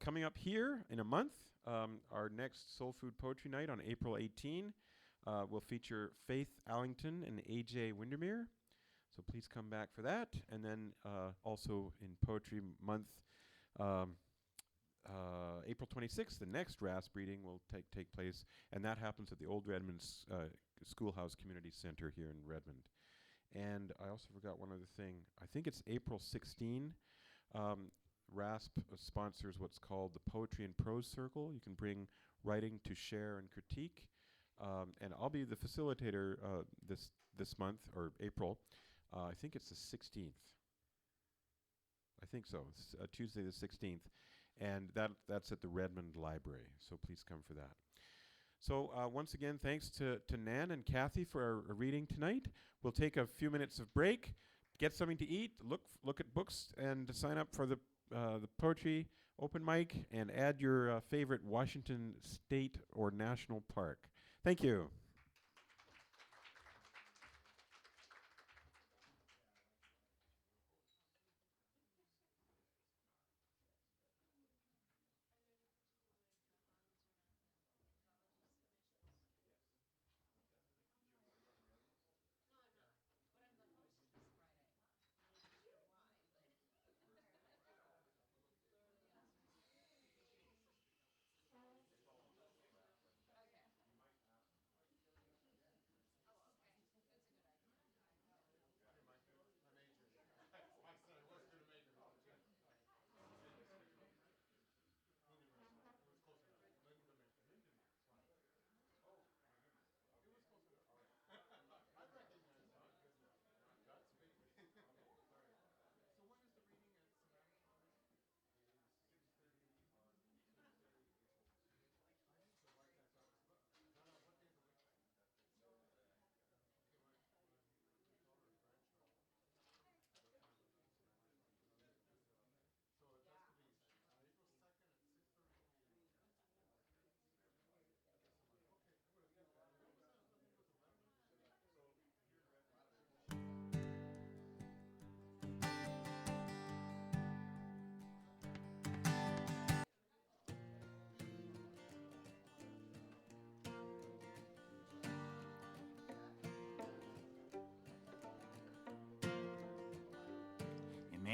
Coming up here in a month, our next Soul Food Poetry Night on April 18 will feature Faith Allington and A.J. Windermere. So please come back for that. And then also in Poetry Month, April 26th, the next RASP reading will take place, and that happens at the Old Redmond Schoolhouse Community Center here in Redmond. And I also forgot one other thing. I think it's April 16. RASP sponsors what's called the Poetry and Prose Circle. You can bring writing to share and critique. And I'll be the facilitator this month, or April. I think it's the 16th. I think so. It's Tuesday the 16th. And that's at the Redmond Library, so please come for that. So once again, thanks to Nan and Kathy for our reading tonight. We'll take a few minutes of break, get something to eat, look at books, and sign up for the poetry open mic, and add your favorite Washington State or National Park. Thank you.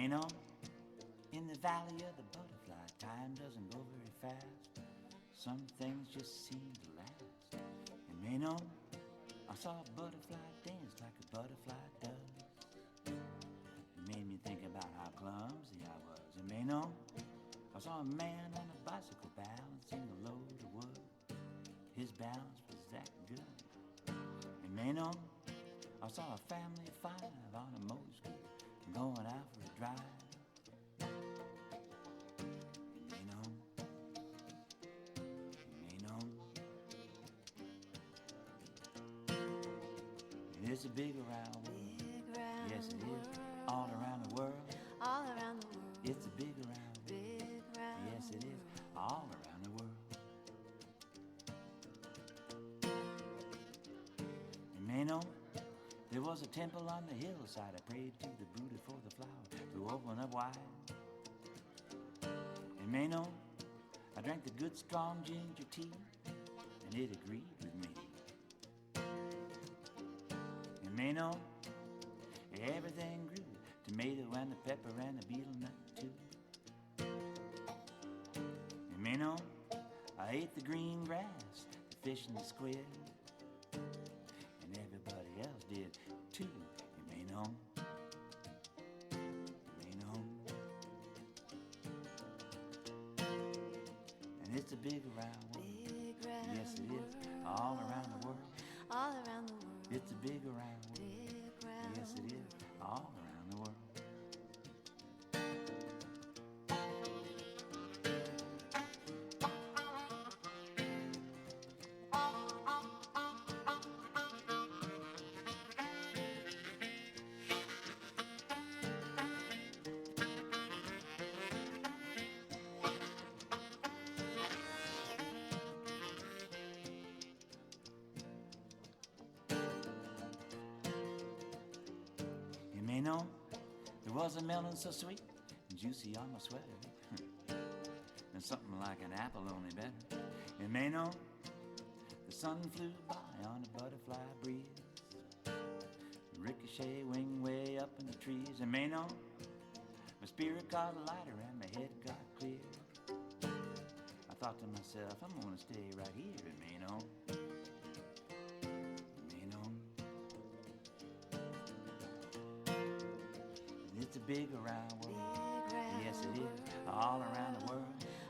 may know, in the valley of the butterfly, time doesn't go very fast. Some things just seem to last. And may know, I saw a butterfly dance like a butterfly does. It made me think about how clumsy I was. And may know, I saw a man on a bicycle balancing a load of wood. His balance was that good. And may know, I saw a family of 5 on a motor scooter going out for a drive. You know, it's a big around world.
Big round
Yes, it
world.
is. All around the world.
All around the world.
It's a big around world.
Big round
Yes, it is.
world.
All around the world. You may know, there was a temple on the hillside. I prayed to the Buddha for the flower to open up wide. You may know, I drank the good strong ginger tea, and it agreed with me. You may know, everything grew, tomato and the pepper and the beetle nut too. You may know, I ate the green grass, the fish and the squid, and everybody else did too. You may know. And it's a big round world.
Big round
Yes, it is.
world.
All around the world.
All around the world.
It's a big round world.
Big round
Yes, it is. All around the world. You may know, there was a melon so sweet and juicy on my sweater. And something like an apple, only better. You may know, the sun flew by on a butterfly breeze. Ricochet wing way up in the trees. You may know, my spirit got lighter and my head got clear. I thought to myself, I'm gonna stay right here. You may know. It's a big around world.
Big round
Yes, it is.
world.
All around the world.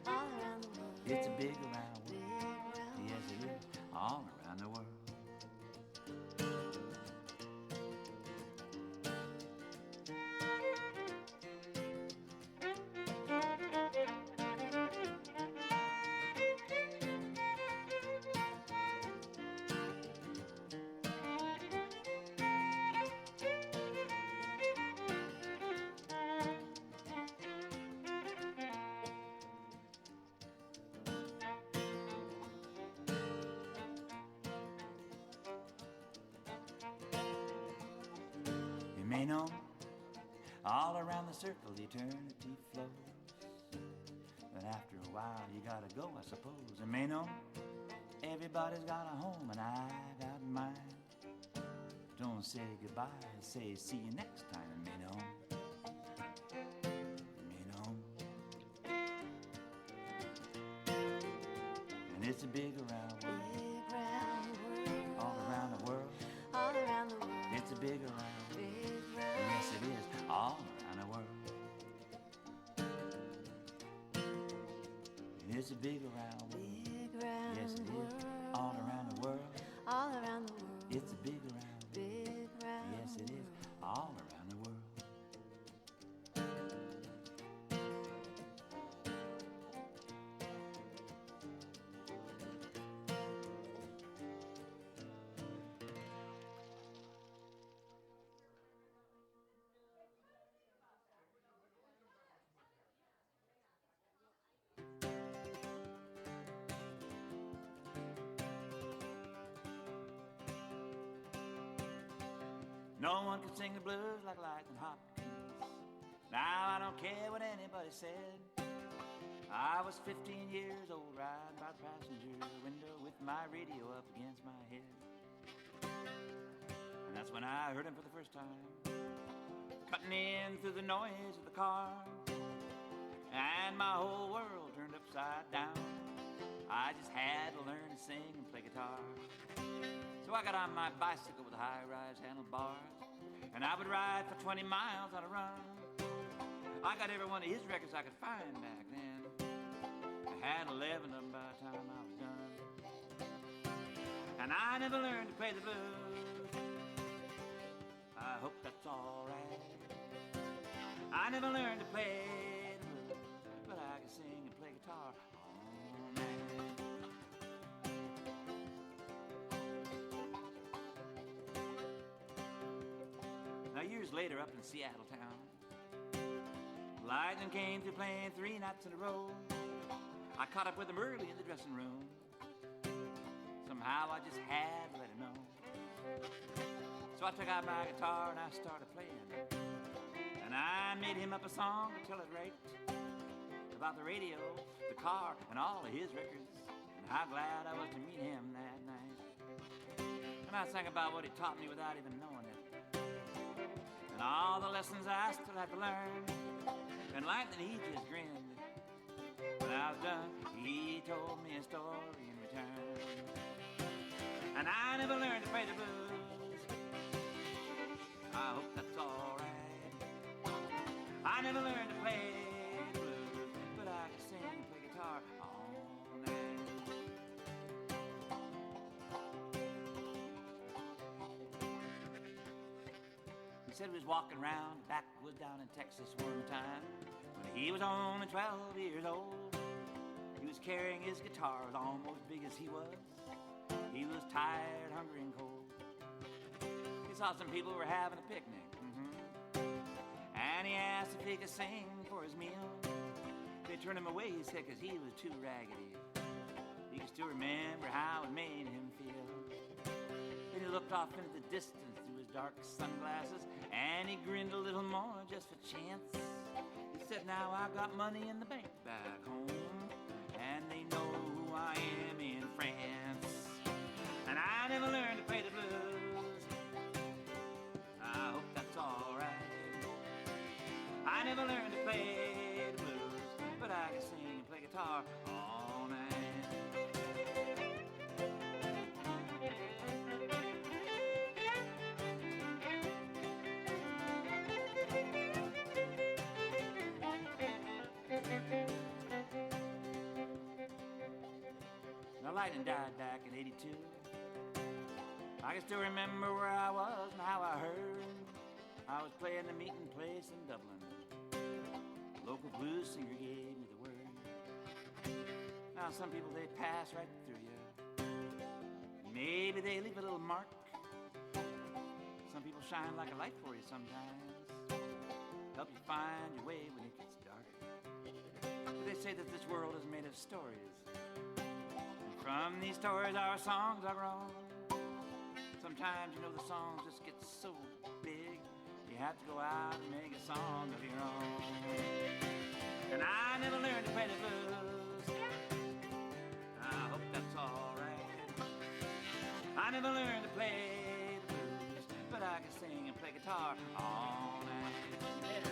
All around the world.
It's a big around
Big
world.
round
Yes, it is. All around the world. You may know, all around the circle eternity flows. But after a while you gotta go, I suppose. You may know, everybody's got a home and I got mine. Don't say goodbye, say see you next time. You may know. And it's a big around world.
Big round world.
All around the world.
All around the world.
It's a big around.
Big round.
Yes, it is. All around the world. And it's a big around world.
Big round
Yes, it is.
world.
All around the world.
All around the world.
It's a big around.
Big round
Yes, it is.
world.
All around the world. No one can sing the blues like Lightning Hopkins. Now I don't care what anybody said. I was 15 years old, riding by the passenger window with my radio up against my head. And that's when I heard him for the first time. cutting in through the noise of the car, and my whole world turned upside down. I just had to learn to sing and play guitar. So I got on my bicycle with high-rise handlebars, and I would ride for 20 miles on a run. I got every one of his records I could find back then. I had 11 of them by the time I was done. And I never learned to play the blues. I hope that's all right. I never learned to play the blues, but I can sing and play guitar all night. Now years later up in Seattle town, lightning came through playing 3 nights in a row. I caught up with him early in the dressing room. Somehow I just had to let him know. So I took out my guitar and I started playing. And I made him up a song to tell it right about the radio, the car, and all of his records, and how glad I was to meet him that night. And I sang about what he taught me without even knowing it, and all the lessons I still had to learn. And Lightning, he just grinned. When I was done, he told me a story in return. And I never learned to play the blues. I hope that's all right. I never learned to play the blues, but I can sing and play guitar all night. He said he was walking around the backwoods down in Texas one time when he was only 12 years old. He was carrying his guitar, was almost big as he was. He was tired, hungry, and cold. He saw some people were having a picnic, and he asked if he could sing for his meal. They turned him away, he said, because he was too raggedy. He could still remember how it made him feel. Then he looked off into the distance through his dark sunglasses, and he grinned a little more just for chance. He said, now I've got money in the bank back home, and they know who I am in France. And I never learned to play the blues. I hope that's all right. I never learned to play the blues, but I can sing and play guitar all night. Now Lightning died back in '82. I can still remember where I was and how I heard him. I was playing the meeting place in Dublin. The local blues singer gave me the word. Now some people, they pass right through you. Maybe they leave a little mark. Some people shine like a light for you sometimes, help you find your way when it gets dark. But they say that this world is made of stories. From these stories our songs are grown. Sometimes, you know, the songs just get so big, you have to go out and make a song of your own. And I never learned to play the blues. I hope that's all right. I never learned to play the blues, but I can sing and play guitar all night. Yeah.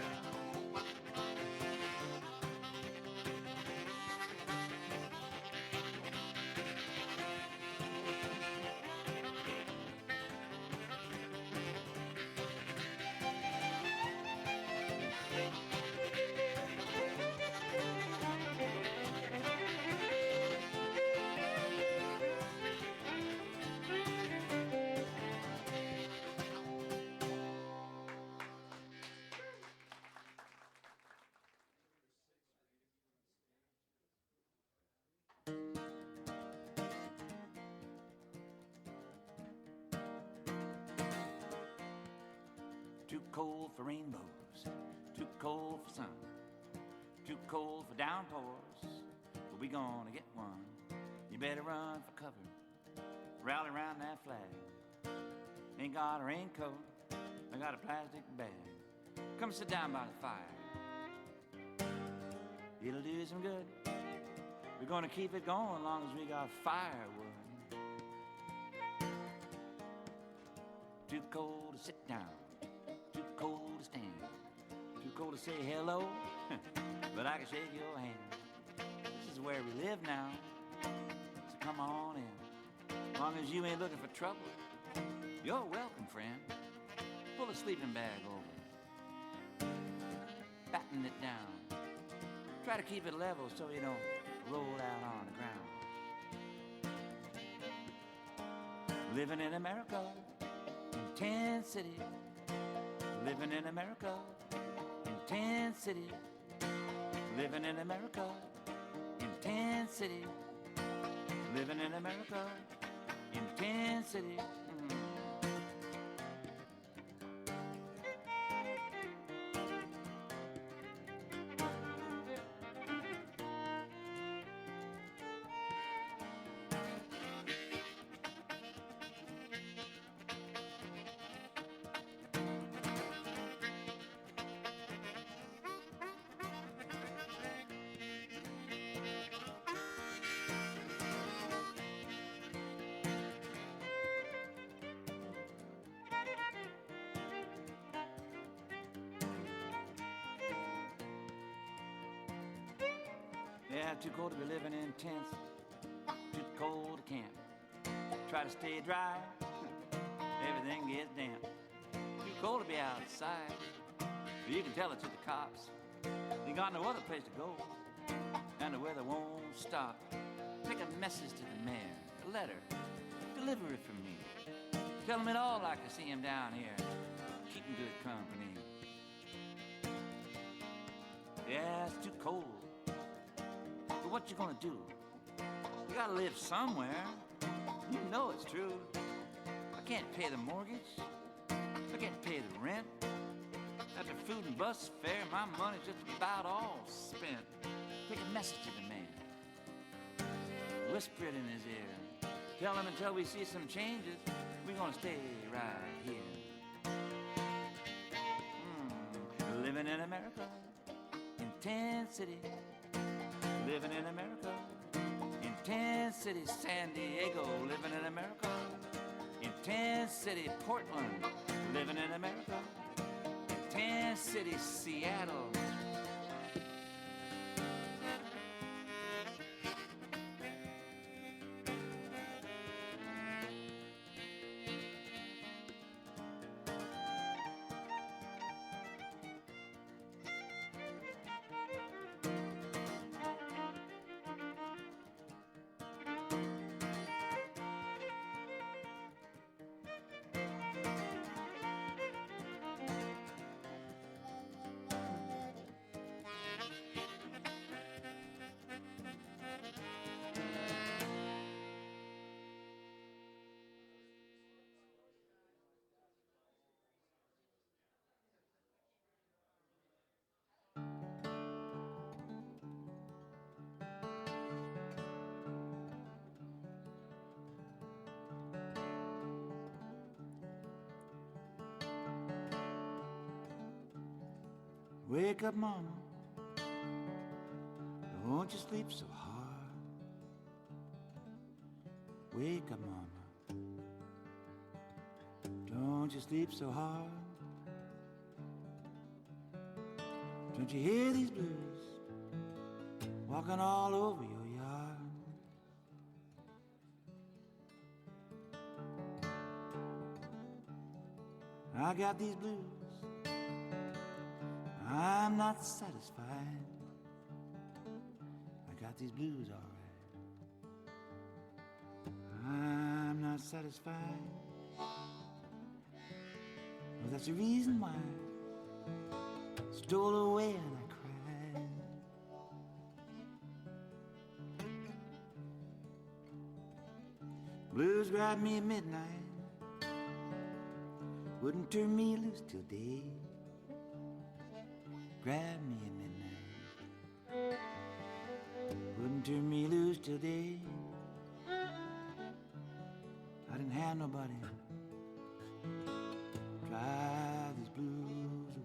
Too cold for rainbows, too cold for sun, too cold for downpours, but we gonna get one. You better run for cover, rally around that flag. Ain't got a raincoat, I got a plastic bag. Come sit down by the fire, it'll do some good. We're gonna keep it going as long as we got firewood. Too cold to sit down, too cold to stand. cold to say hello, but I can shake your hand. This is where we live now, so come on in. As long as you ain't looking for trouble, you're welcome, friend. Pull a sleeping bag over, batten it down. Try to keep it level so you don't roll out on the ground. Living in America, in 10 cities. Living in America, in 10 cities. Living in America, in 10 cities. Living in America, in 10 cities. Yeah, too cold to be living in tents, too cold to camp. Try to stay dry, everything gets damp. Too cold to be outside, you can tell it to the cops. You got no other place to go, and the weather won't stop. Take a message to the mayor, a letter, deliver it from me. Tell him it all like I see him down here, keeping good company. Yeah, it's too cold. But what you gonna do? You gotta live somewhere. You know it's true. I can't pay the mortgage. I can't pay the rent. After food and bus fare, my money's just about all spent. Take a message to the man. Whisper it in his ear. Tell him until we see some changes, we're gonna stay right here. Living in America, in 10 cities. Living in America, in 10 cities. San Diego, living in America. In 10 cities. Portland, living in America. In 10 cities. Seattle. Wake up, mama. Don't you sleep so hard. Wake up, mama. Don't you sleep so hard. Don't you hear these blues walking all over your yard? I got these blues. I'm not satisfied. I got these blues all right. I'm not satisfied. Well, that's the reason why I stole away and I cried. Blues grabbed me at midnight, wouldn't turn me loose till day. Grab me at midnight, wouldn't turn me loose till day. I didn't have nobody drive these blues away.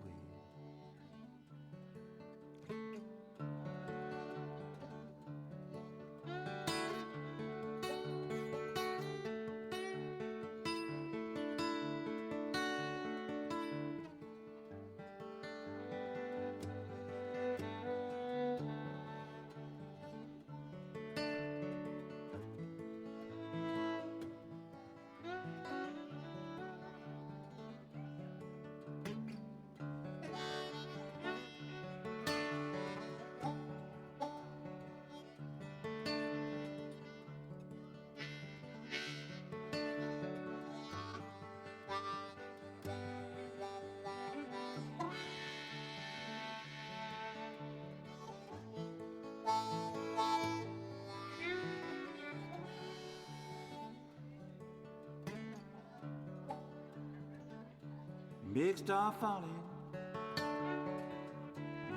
Big star falling,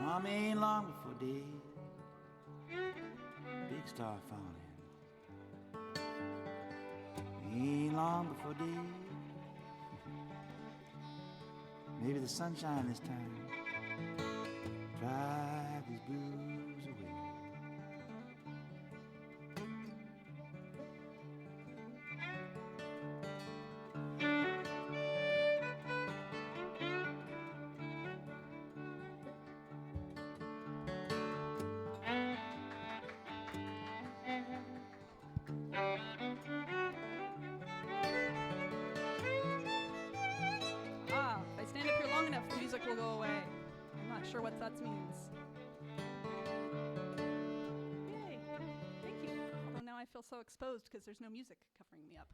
Mom ain't long before day. Big star falling, ain't long before day. Maybe the sunshine this time drive these blues away.
If I stand up here long enough, the music will go away. I'm not sure what that means. Yay. Thank you. Although now I feel so exposed because there's no music covering me up.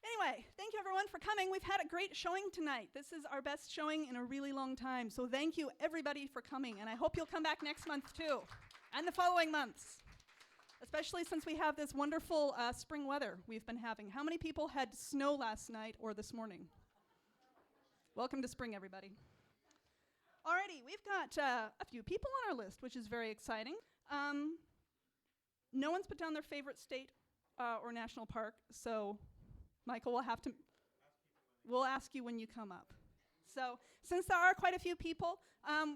Anyway, thank you everyone for coming. We've had a great showing tonight. This is our best showing in a really long time. So thank you everybody for coming. And I hope you'll come back next month too. And the following months. Especially since we have this wonderful spring weather we've been having. How many people had snow last night or this morning? Welcome to spring, everybody. Alrighty, we've got a few people on our list, which is very exciting. No one's put down their favorite state or national park, so Michael will have to, we'll ask you when you come up. So since there are quite a few people,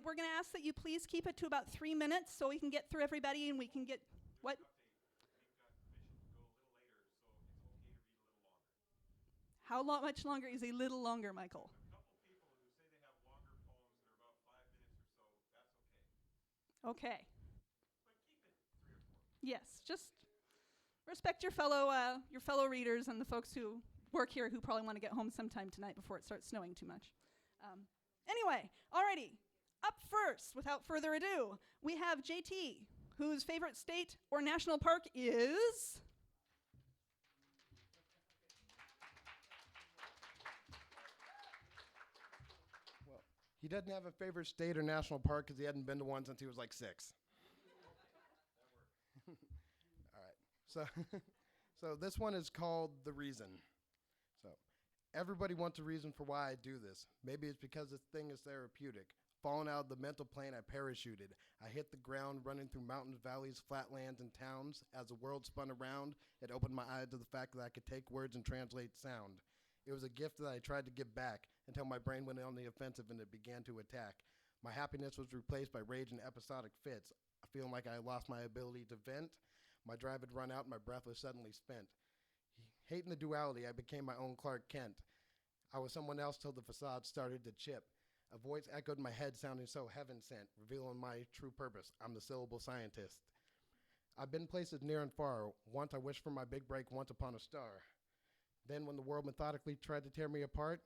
we're gonna ask that you please keep it to about 3 minutes so we can get through everybody and we can get, what? How much longer is a little longer, Michael? Okay. Yes, just respect your fellow readers and the folks who work here who probably want to get home sometime tonight before it starts snowing too much. Anyway, alrighty. Up first, without further ado, we have JT, whose favorite state or national park is...
He doesn't have a favorite state or national park because he hadn't been to one since he was like 6. All right. So this one is called The Reason. So everybody wants a reason for why I do this. Maybe it's because this thing is therapeutic. Falling out of the mental plane, I parachuted. I hit the ground running through mountains, valleys, flatlands, and towns. As the world spun around, it opened my eyes to the fact that I could take words and translate sound. It was a gift that I tried to give back until my brain went on the offensive and it began to attack. My happiness was replaced by rage and episodic fits. Feeling like I lost my ability to vent, my drive had run out and my breath was suddenly spent. Hating the duality, I became my own Clark Kent. I was someone else till the facade started to chip. A voice echoed in my head sounding so heaven-sent, revealing my true purpose. I'm the syllable scientist. I've been places near and far. Once I wished for my big break once upon a star. Then when the world methodically tried to tear me apart,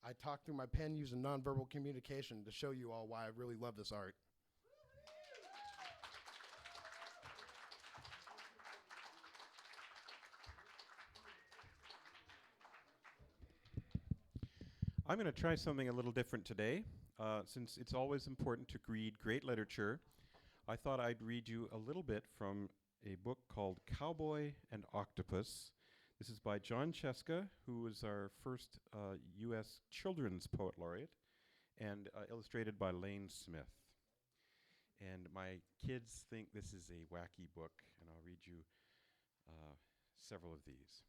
I talked through my pen using nonverbal communication to show you all why I really love this art.
I'm going to try something a little different today. Since it's always important to read great literature, I thought I'd read you a little bit from a book called Cowboy and Octopus. This is by John Cheska, who was our first U.S. Children's Poet Laureate, and illustrated by Lane Smith. And my kids think this is a wacky book, and I'll read you several of these.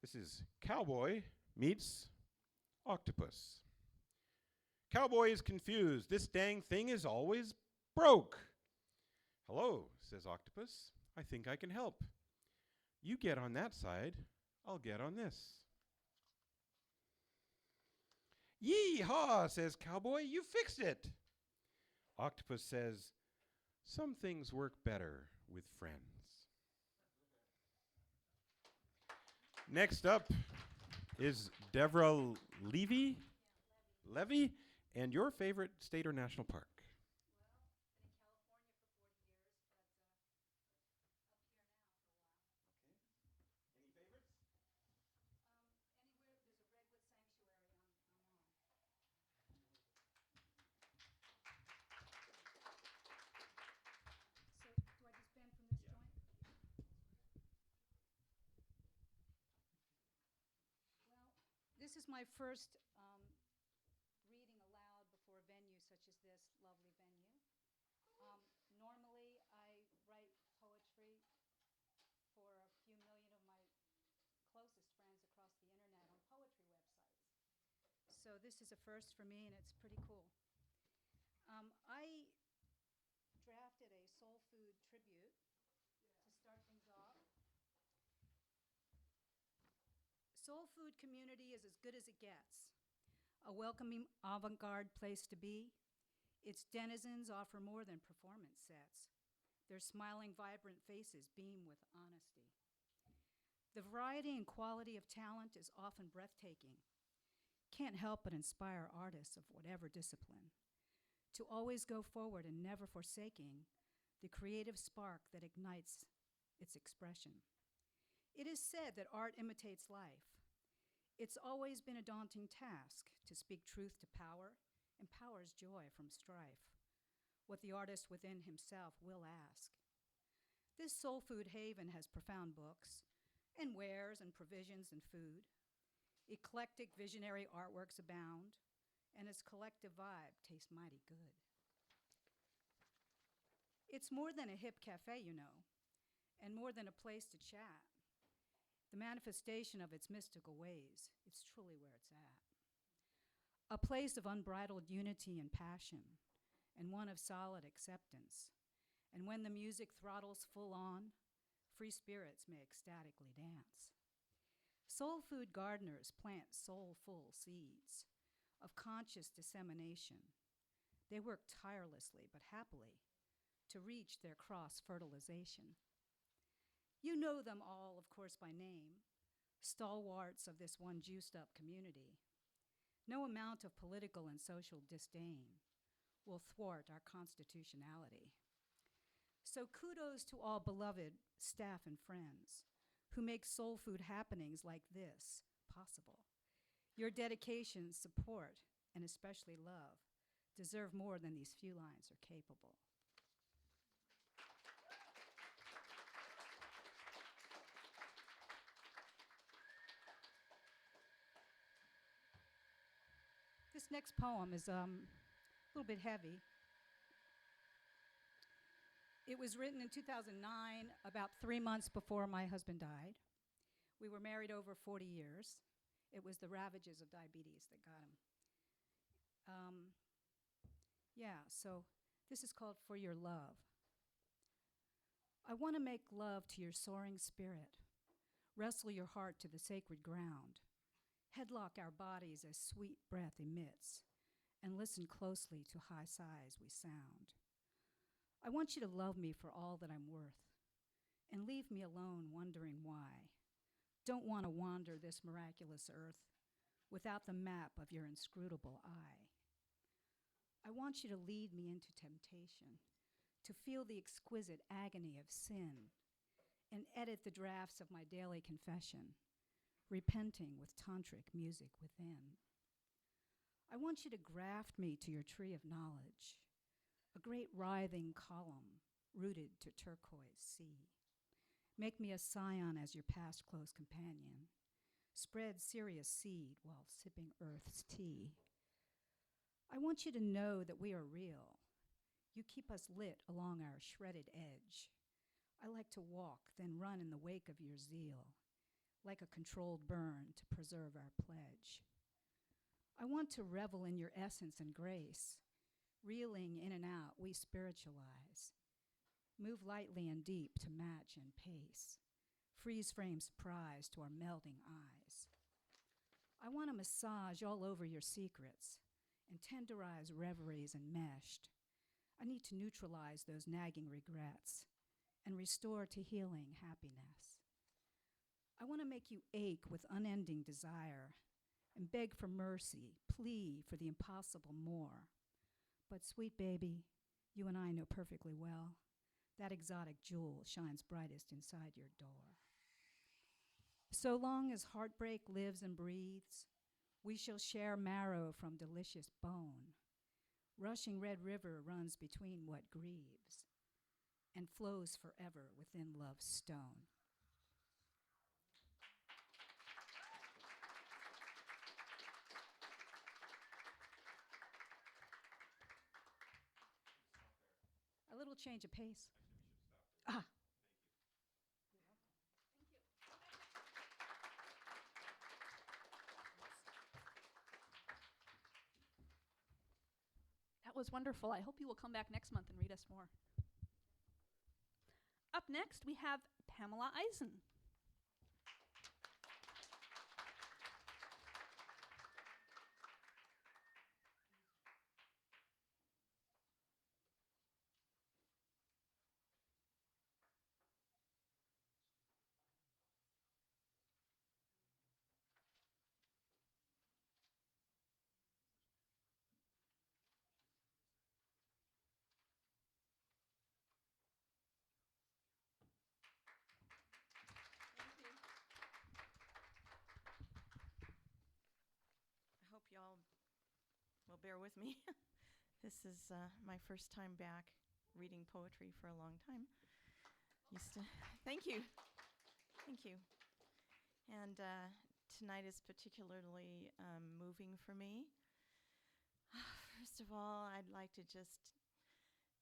This is Cowboy meets Octopus. Cowboy is confused. This dang thing is always broke. Hello, says Octopus. I think I can help. You get on that side. I'll get on this. Yee-haw, says Cowboy. You fixed it. Octopus says, some things work better with friends. Next up is Deborah Levy, and your favorite state or national park?
This is my first so this is a first for me, and it's pretty cool. I drafted a soul food tribute to start things off. Soul food community is as good as it gets. A welcoming avant-garde place to be. Its denizens offer more than performance sets. Their smiling, vibrant faces beam with honesty. The variety and quality of talent is often breathtaking. Can't help but inspire artists of whatever discipline to always go forward and never forsaking the creative spark that ignites its expression. It is said that art imitates life. It's always been a daunting task to speak truth to power, empowers joy from strife, what the artist within himself will ask. This soul food haven has profound books and wares and provisions and food. Eclectic visionary artworks abound, and its collective vibe tastes mighty good. It's more than a hip cafe, you know, and more than a place to chat. The manifestation of its mystical ways, it's truly where it's at. A place of unbridled unity and passion, and one of solid acceptance. And when the music throttles full on, free spirits may ecstatically dance. Soul food gardeners plant soulful seeds of conscious dissemination. They work tirelessly but happily to reach their cross-fertilization. You know them all, of course, by name, stalwarts of this one juiced-up community. No amount of political and social disdain will thwart our constitutionality. So kudos to all beloved staff and friends who make soul food happenings like this possible. Your dedication, support, and especially love deserve more than these few lines are capable. This next poem is a little bit heavy. It was written in 2009, about 3 months before my husband died. We were married over 40 years. It was the ravages of diabetes that got him. So this is called For Your Love. I want to make love to your soaring spirit, wrestle your heart to the sacred ground, headlock our bodies as sweet breath emits, and listen closely to high sighs we sound. I want you to love me for all that I'm worth, and leave me alone wondering why. Don't want to wander this miraculous earth without the map of your inscrutable eye. I want you to lead me into temptation, to feel the exquisite agony of sin, and edit the drafts of my daily confession, repenting with tantric music within. I want you to graft me to your tree of knowledge, a great writhing column rooted to turquoise sea. Make me a scion as your past close companion. Spread serious seed while sipping earth's tea. I want you to know that we are real. You keep us lit along our shredded edge. I like to walk, then run in the wake of your zeal, like a controlled burn to preserve our pledge. I want to revel in your essence and grace. Reeling in and out, we spiritualize. Move lightly and deep to match and pace. Freeze frame surprise to our melding eyes. I want to massage all over your secrets and tenderize reveries enmeshed. I need to neutralize those nagging regrets and restore to healing happiness. I want to make you ache with unending desire and beg for mercy, plea for the impossible more. But sweet baby, you and I know perfectly well that exotic jewel shines brightest inside your door. So long as heartbreak lives and breathes, we shall share marrow from delicious bone. Rushing red river runs between what grieves and flows forever within love's stone. A little change of pace. Ah.
was wonderful. I hope you will come back next month and read us more. Up next, we have Pamela Eisen.
I hope y'all will bear with me. This is my first time back reading poetry for a long time. Used to. Thank you. Thank you. And tonight is particularly moving for me. First of all, I'd like to just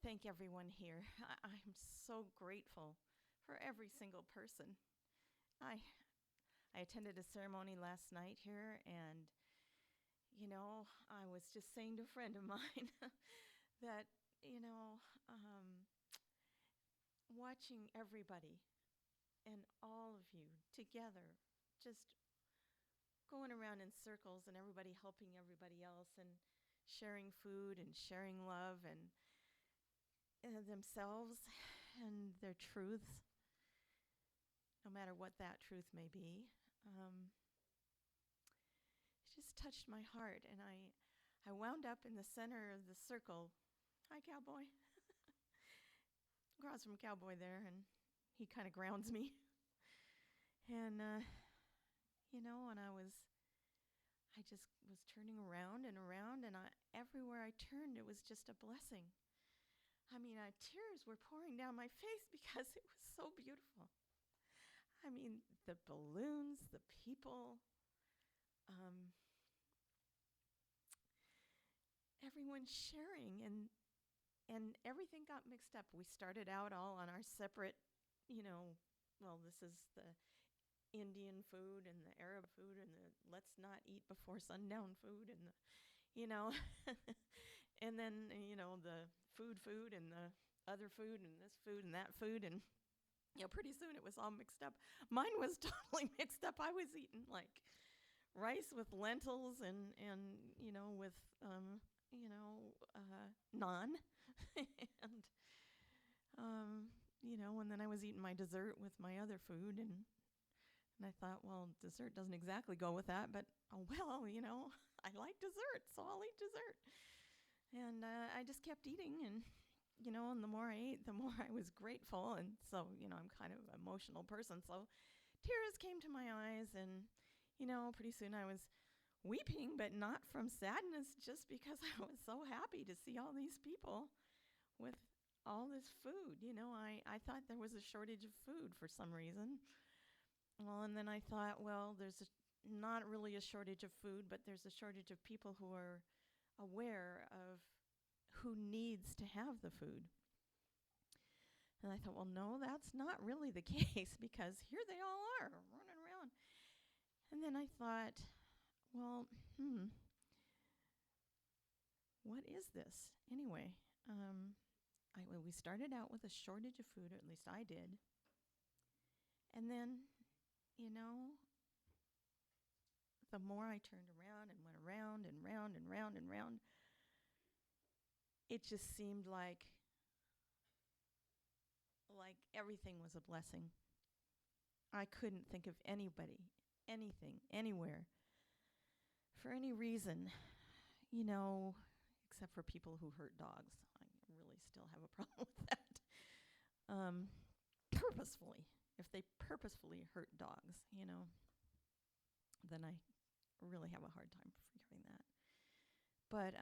thank everyone here. I'm so grateful for every single person. I attended a ceremony last night here, and I was just saying to a friend of mine that, watching everybody and all of you together, just going around in circles and everybody helping everybody else and sharing food and sharing love and themselves and their truths, no matter what that truth may be. It just touched my heart, and I wound up in the center of the circle. Hi, Cowboy. Across from Cowboy there, and he kind of grounds me. And, and I just was turning around, and everywhere I turned, it was just a blessing. I mean, tears were pouring down my face because it was so beautiful. I mean, the balloons, the people, everyone sharing, and everything got mixed up. We started out all on our separate, this is the Indian food and the Arab food and the let's not eat before sundown food and and then, the food and the other food and this food and that food, and pretty soon it was all mixed up. Mine was totally mixed up. I was eating like rice with lentils and with naan and then I was eating my dessert with my other food, and I thought, well, dessert doesn't exactly go with that, but I like dessert, so I'll eat dessert. And I just kept eating, and and the more I ate, the more I was grateful. And so, I'm kind of an emotional person, so tears came to my eyes, and pretty soon I was weeping, but not from sadness, just because I was so happy to see all these people with all this food. I thought there was a shortage of food for some reason. Well, and then I thought, well, there's not really a shortage of food, but there's a shortage of people who are aware of who needs to have the food. And I thought, well, no, that's not really the case, because here they all are running around. And then I thought, well, what is this anyway? We started out with a shortage of food, or at least I did. And then, the more I turned around and went around and round and round and round, it just seemed like everything was a blessing. I couldn't think of anybody, anything, anywhere, for any reason, except for people who hurt dogs. I really still have a problem with that. Purposefully. If they purposefully hurt dogs, then I really have a hard time forgiving that. But,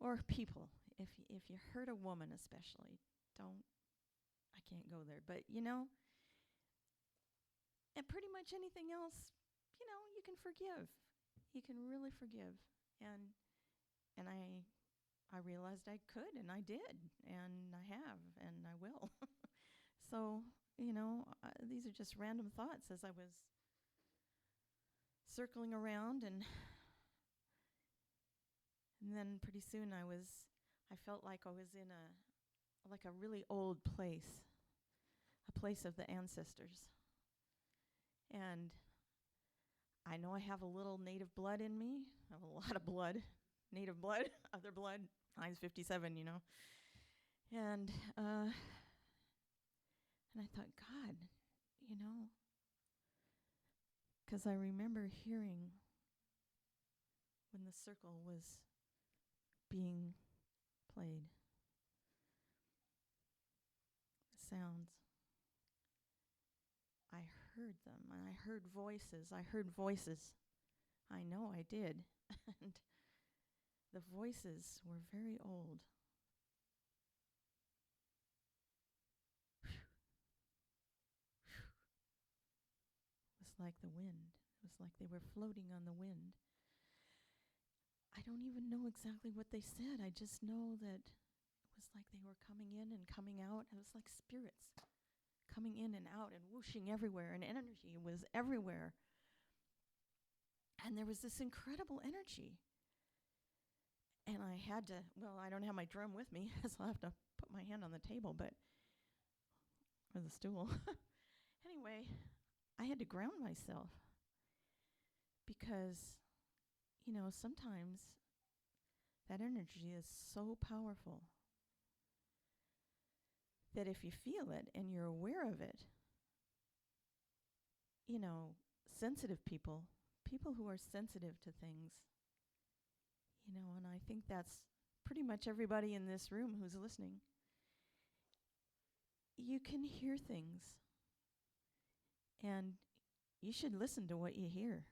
or people, if you hurt a woman especially, I can't go there. But, and pretty much anything else, you can forgive. You can really forgive. And I realized I could, and I did, and I have, and I will. So, these are just random thoughts as I was circling around, and And then pretty soon I felt like I was in like a really old place, a place of the ancestors. And I know I have a little native blood in me. I have a lot of blood, native blood, other blood. Mine's 57, you know. And I thought, God, you know, because I remember hearing when the circle was being played, the sounds. I heard them, and I heard voices. I heard voices. I know I did. And the voices were very old. It was like the wind. It was like they were floating on the wind. I don't even know exactly what they said. I just know that it was like they were coming in and coming out. It was like spirits coming in and out and whooshing everywhere, and energy was everywhere. And there was this incredible energy. And I had to, well, I don't have my drum with me, so I'll have to put my hand on the table, or the stool. Anyway, I had to ground myself because, you know, sometimes that energy is so powerful that if you feel it and you're aware of it, you know, sensitive people who are sensitive to things, you know, and I think that's pretty much everybody in this room who's listening, you can hear things. And you should listen to what you hear,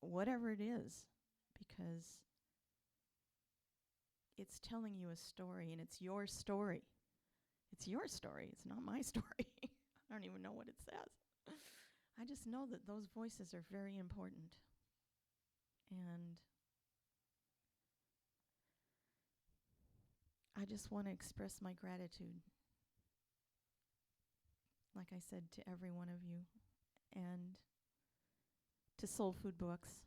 whatever it is, because it's telling you a story, and it's your story. It's your story. It's not my story. I don't even know what it says. I just know that those voices are very important. And I just want to express my gratitude, like I said, to every one of you, and to SoulFood Books,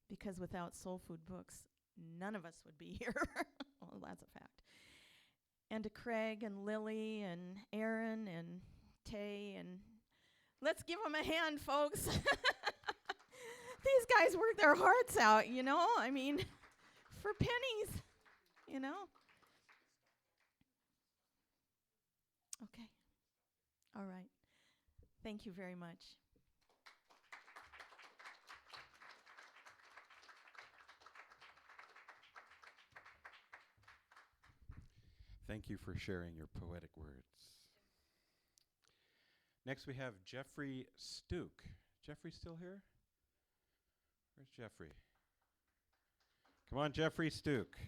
because without SoulFood Books, none of us would be here. Well, that's a fact. And to Craig and Lily and Aaron and Tay, and let's give them a hand, folks. These guys work their hearts out, you know? I mean, for pennies, you know? Okay. All right. Thank you very much.
Thank you for sharing your poetic words. Next, we have Jeffrey Stuke. Jeffrey still here? Where's Jeffrey? Come on, Jeffrey Stuke.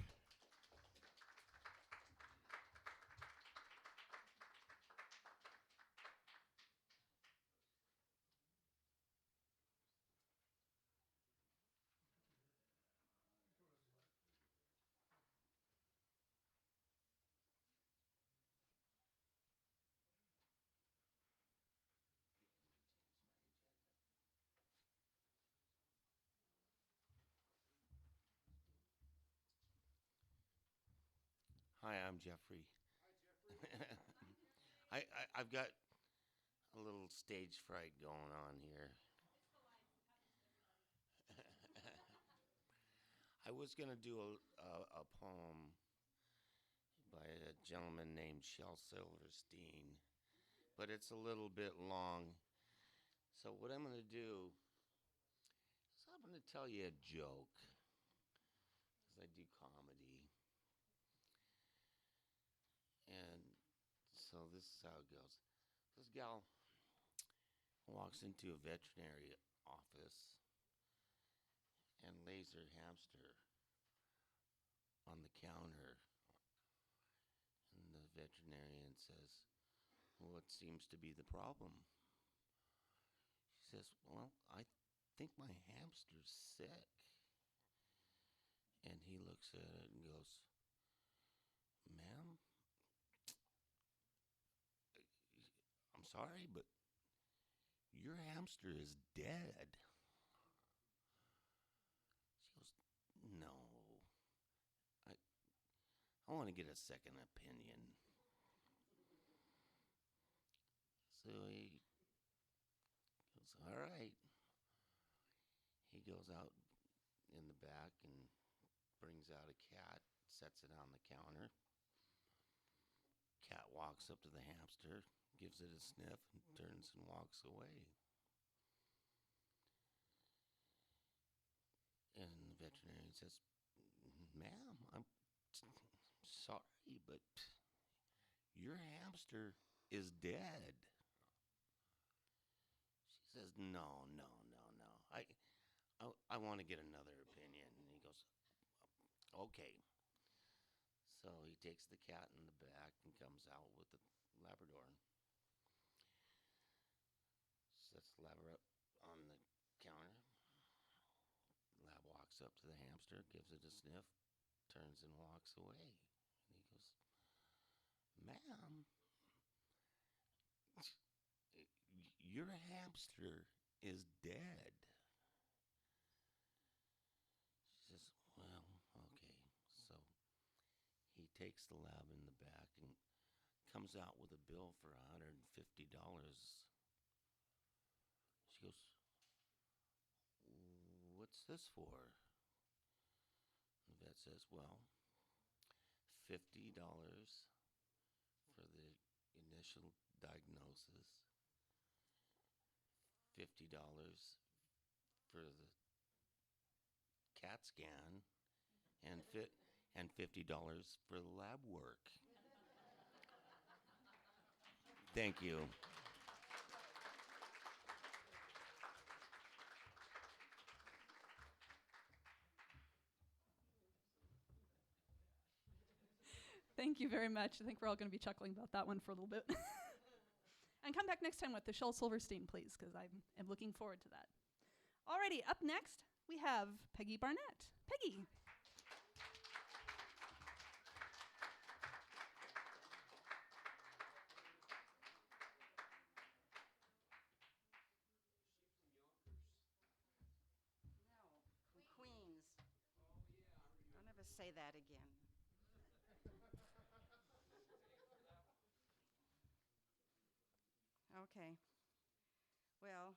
Hi, I'm Jeffrey. I've got a little stage fright going on here. I was going to do a poem by a gentleman named Shel Silverstein, but it's a little bit long. So what I'm going to do is I'm going to tell you a joke, because I do comedy. And so this is how it goes. This gal walks into a veterinary office and lays her hamster on the counter. And the veterinarian says, "What seems to be the problem?" She says, "Well, I think my hamster's sick." And he looks at it and goes, "Ma'am, I'm sorry, but your hamster is dead." She goes, I want to get a second opinion. So he goes, all right. He goes out in the back and brings out a cat, sets it on the counter. Cat walks up to the hamster, gives it a sniff, and turns and walks away. And the veterinarian says, ma'am, I'm sorry, but your hamster is dead. She says, no, no, no, no. I want to get another opinion. And he goes, okay. So he takes the cat in the back and comes out with the Labrador. Sets the Labrador up on the counter. Lab walks up to the hamster, gives it a sniff, turns and walks away. And he goes, ma'am, your hamster is dead. She says, well, okay. So he takes the lab in the back and comes out with a bill for $150. She goes, what's this for? The vet says, well, $50 for the initial diagnosis, $50 for the CAT scan, and $50 for the lab work. Thank you.
Thank you very much. I think we're all going to be chuckling about that one for a little bit. And come back next time with the Shel Silverstein, please, because I am looking forward to that. Alrighty, up next, we have Peggy Barnett. Peggy.
No, from Queens. Don't ever say that again. Okay. Well,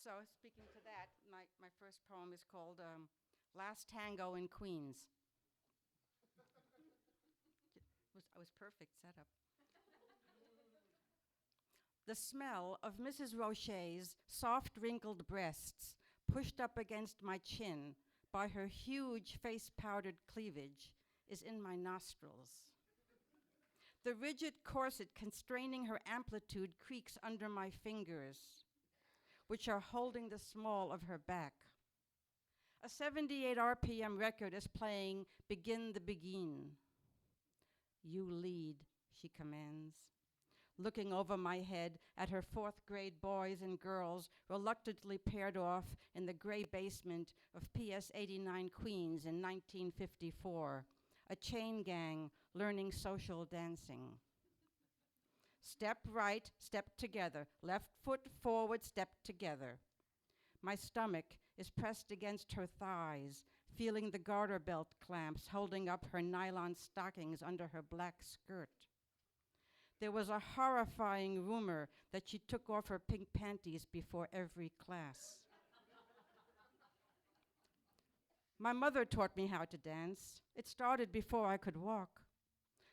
so speaking to that, my first poem is called Last Tango in Queens. I was perfect setup. The smell of Mrs. Rocher's soft wrinkled breasts pushed up against my chin by her huge face-powdered cleavage is in my nostrils. The rigid corset constraining her amplitude creaks under my fingers, which are holding the small of her back. A 78 RPM record is playing Begin the Begin. You lead, she commands, looking over my head at her fourth grade boys and girls reluctantly paired off in the gray basement of PS 89 Queens in 1954, a chain gang learning social dancing. Step right, step together, left foot forward, step together. My stomach is pressed against her thighs, feeling the garter belt clamps holding up her nylon stockings under her black skirt. There was a horrifying rumor that she took off her pink panties before every class. My mother taught me how to dance. It started before I could walk.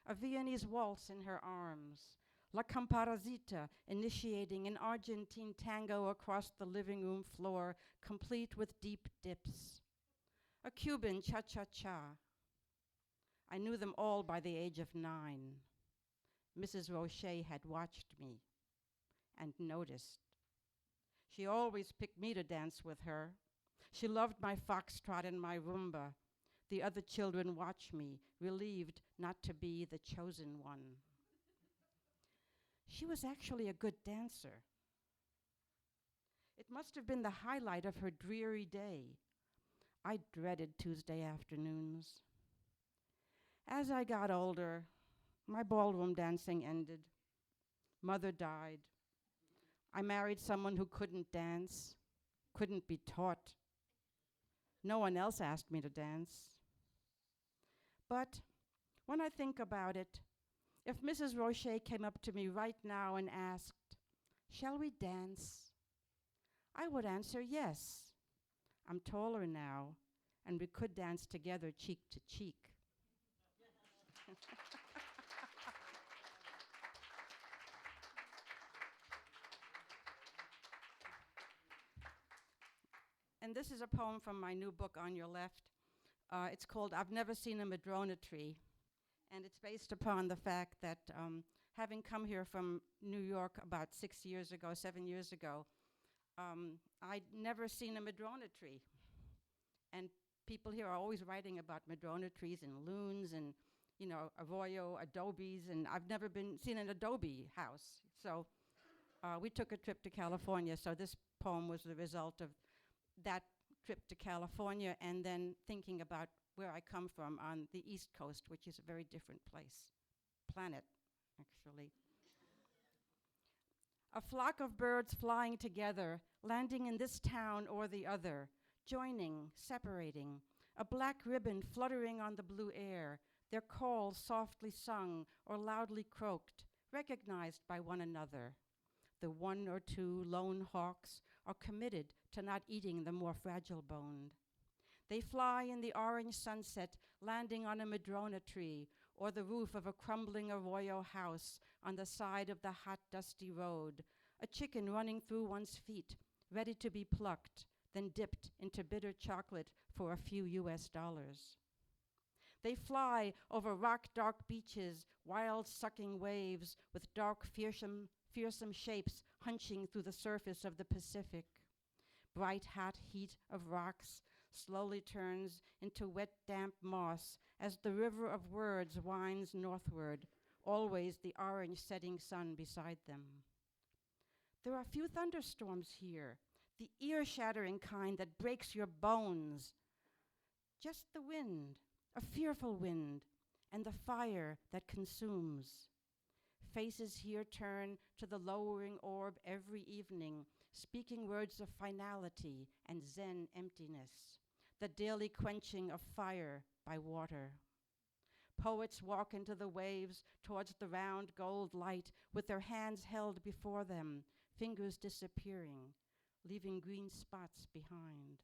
A Viennese waltz in her arms, La Comparsita initiating an Argentine tango across the living room floor, complete with deep dips. A Cuban cha-cha-cha. I knew them all by the age of 9. Mrs. Rocher had watched me and noticed. She always picked me to dance with her. She loved my foxtrot and my rumba. The other children watched me, relieved not to be the chosen one. She was actually a good dancer. It must have been the highlight of her dreary day. I dreaded Tuesday afternoons. As I got older, my ballroom dancing ended. Mother died. I married someone who couldn't dance, couldn't be taught. No one else asked me to dance. But When I think about it, if Mrs. Rocher came up to me right now and asked, "Shall we dance?" I would answer yes. I'm taller now, and we could dance together cheek to cheek. And this is a poem from my new book on your left. It's called I've Never Seen a Madrona Tree. And it's based upon the fact that having come here from New York about 7 years ago, I'd never seen a madrona tree. And people here are always writing about madrona trees and loons and, arroyo, adobes, and I've never seen an adobe house. So we took a trip to California, so this poem was the result of that trip to California and then thinking about where I come from on the East Coast, which is a very different planet, actually. A flock of birds flying together, landing in this town or the other, joining, separating, a black ribbon fluttering on the blue air, their calls softly sung or loudly croaked, recognized by one another. The one or two lone hawks are committed to not eating the more fragile boned. They fly in the orange sunset, landing on a madrona tree or the roof of a crumbling arroyo house on the side of the hot, dusty road, a chicken running through one's feet, ready to be plucked, then dipped into bitter chocolate for a few US dollars. They fly over rock-dark beaches, wild sucking waves with dark, fearsome shapes hunching through the surface of the Pacific. Bright, hot heat of rocks slowly turns into wet, damp moss as the river of words winds northward, always the orange setting sun beside them. There are few thunderstorms here, the ear-shattering kind that breaks your bones. Just the wind, a fearful wind, and the fire that consumes. Faces here turn to the lowering orb every evening, speaking words of finality and Zen emptiness, the daily quenching of fire by water. Poets walk into the waves towards the round gold light with their hands held before them, fingers disappearing, leaving green spots behind.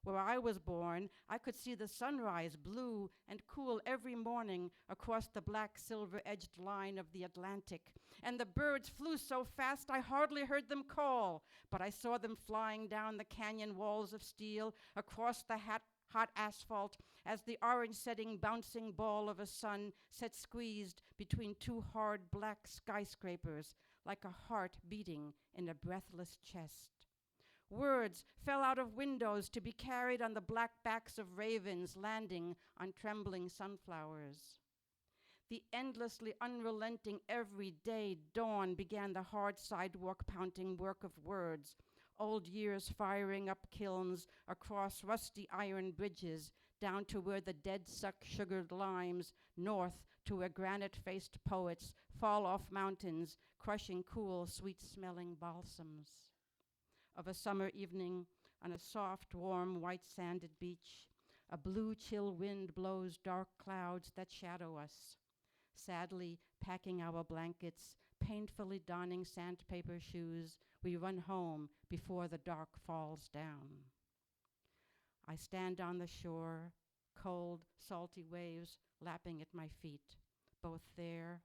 Where I was born, I could see the sunrise blue and cool every morning across the black silver-edged line of the Atlantic, and the birds flew so fast I hardly heard them call, but I saw them flying down the canyon walls of steel across the hot asphalt as the orange-setting bouncing ball of a sun sat squeezed between two hard black skyscrapers like a heart beating in a breathless chest. Words fell out of windows to be carried on the black backs of ravens landing on trembling sunflowers. The endlessly unrelenting everyday dawn began the hard sidewalk pounding work of words, old years firing up kilns across rusty iron bridges down to where the dead suck sugared limes, north to where granite-faced poets fall off mountains, crushing cool, sweet-smelling balsams. Of a summer evening on a soft, warm, white-sanded beach, a blue, chill wind blows dark clouds that shadow us. Sadly packing our blankets, painfully donning sandpaper shoes, we run home before the dark falls down. I stand on the shore, cold, salty waves lapping at my feet, both there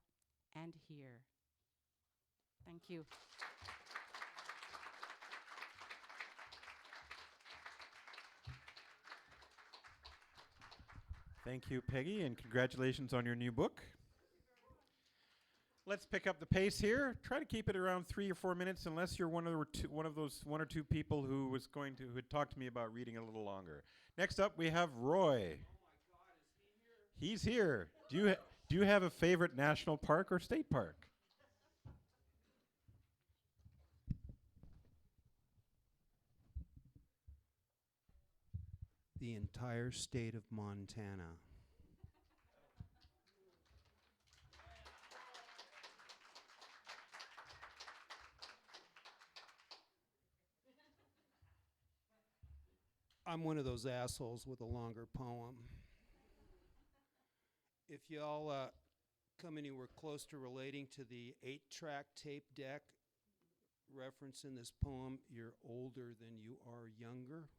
and here. Thank you.
Thank you, Peggy, and congratulations on your new book. Let's pick up the pace here. Try to keep it around 3 or 4 minutes, unless you're one of those one or two people who had talked to me about reading a little longer. Next up, we have Roy. Oh my God, is he here? He's here. Do you have a favorite national park or state park?
The entire state of Montana. I'm one of those assholes with a longer poem. If y'all come anywhere close to relating to the 8-track tape deck reference in this poem, you're older than you are younger.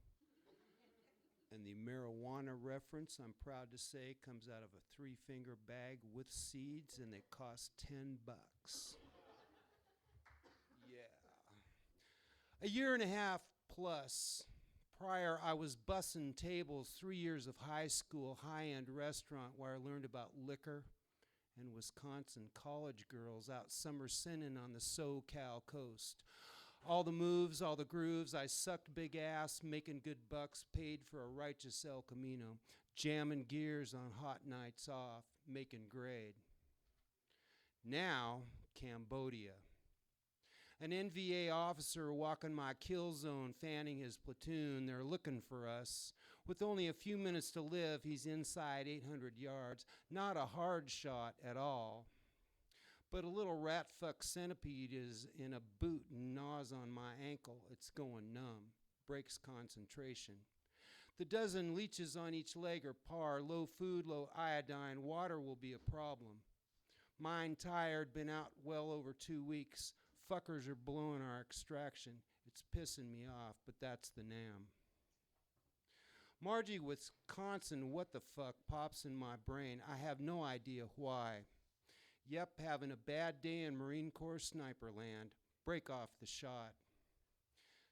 And the marijuana reference, I'm proud to say, comes out of a 3-finger bag with seeds, and they cost $10. Yeah. A year and a half plus prior, I was bussing tables 3 years of high school, high-end restaurant where I learned about liquor and Wisconsin college girls out summer sinning on the SoCal coast. All the moves, all the grooves, I sucked big ass, making good bucks, paid for a righteous El Camino, jamming gears on hot nights off, making grade. Now, Cambodia. An NVA officer walking my kill zone, fanning his platoon. They're looking for us. With only a few minutes to live, he's inside 800 yards. Not a hard shot at all. But a little rat fuck centipede is in a boot and gnaws on my ankle. It's going numb. Breaks concentration. The dozen leeches on each leg are par. Low food, low iodine. Water will be a problem. Mine tired, been out well over 2 weeks. Fuckers are blowing our extraction. It's pissing me off, but that's the NAM. Margie, Wisconsin, what the fuck pops in my brain? I have no idea why. Yep, having a bad day in Marine Corps sniper land. Break off the shot.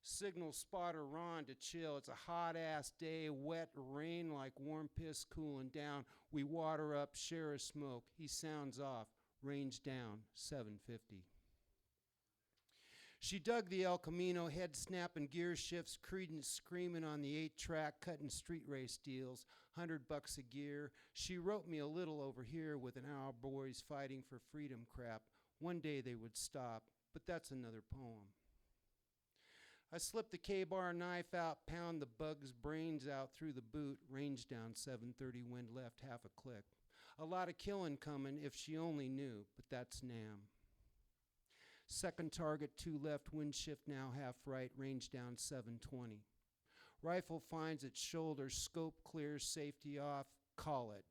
Signal spotter Ron to chill. It's a hot-ass day, wet rain like warm piss cooling down. We water up, share a smoke. He sounds off. Range down, 750. She dug the El Camino, head snapping gear shifts, Credence screaming on the 8-track, cutting street race deals, $100 a gear. She wrote me a little over here with an Our Boys Fighting for Freedom crap. One day they would stop, but that's another poem. I slip the K-bar knife out, pound the bug's brains out through the boot, range down 730, wind left, half a click. A lot of killing coming if she only knew, but that's NAM. Second target, 2 left, wind shift now half right, range down 720. Rifle finds its shoulder, scope clear, safety off, call it.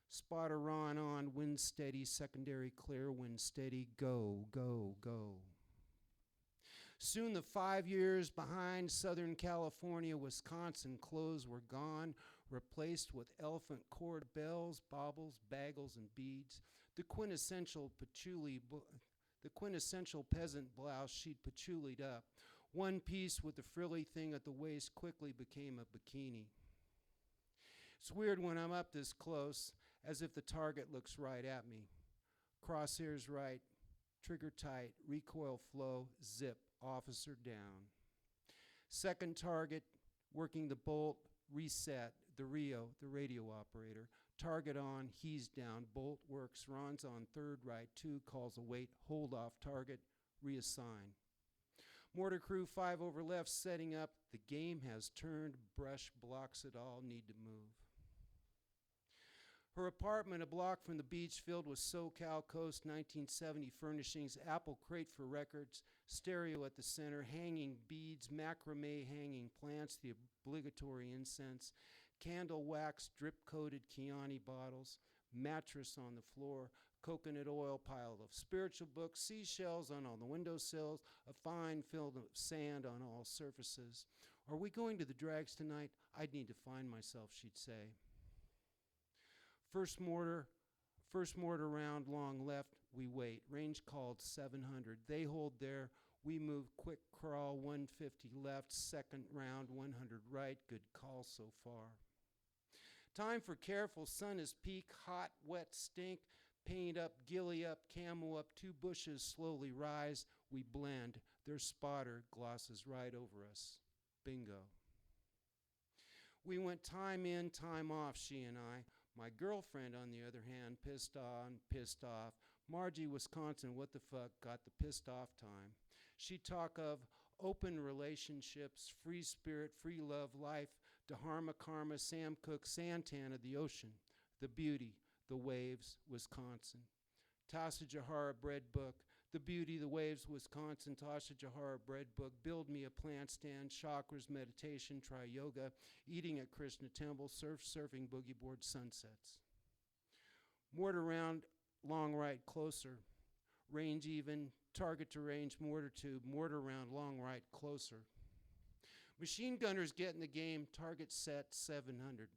Spotter Ron on, wind steady, secondary clear, wind steady, go, go, go. Soon the 5 years behind Southern California, Wisconsin clothes were gone, replaced with elephant cord bells, baubles, bagels, and beads. The quintessential peasant blouse she'd patchouled up. One piece with the frilly thing at the waist quickly became a bikini. It's weird when I'm up this close, as if the target looks right at me. Crosshairs right, trigger tight, recoil flow, zip, officer down. Second target, working the bolt, reset, the radio operator. Target on, he's down, bolt works, Ron's on third right, 2 calls await, hold off target, reassign. Mortar crew 5 over left, setting up, the game has turned, brush blocks it all, need to move. Her apartment a block from the beach filled with SoCal Coast 1970 furnishings, apple crate for records, stereo at the center, hanging beads, macrame hanging plants, the obligatory incense, candle wax, drip-coated Chianti bottles, mattress on the floor, coconut oil pile of spiritual books, seashells on all the windowsills, a fine film of sand on all surfaces. Are we going to the drags tonight? I'd need to find myself, she'd say. First mortar round, long left, we wait. Range called 700. They hold there. We move quick crawl, 150 left. Second round, 100 right. Good call so far. Time for careful. Sun is peak, hot, wet, stink. Paint up, gilly up, camo up. 2 bushes slowly rise. We blend. Their spotter glosses right over us. Bingo. We went time in, time off, she and I. My girlfriend, on the other hand, pissed on, pissed off. Margie, Wisconsin, what the fuck, got the pissed off time. She talk of open relationships, free spirit, free love, life, Dharma, karma, Sam Cooke, Santana, the ocean, the beauty, the waves, Wisconsin. Tasha Jahara bread book, the beauty, the waves, Wisconsin, Tasha Jahara bread book, build me a plant stand, chakras, meditation, try yoga, eating at Krishna temple, surfing, boogie board, sunsets. Mortar round, long right, closer. Range even, target to range, mortar tube, mortar round, long right, closer. Machine gunners get in the game, target set 700.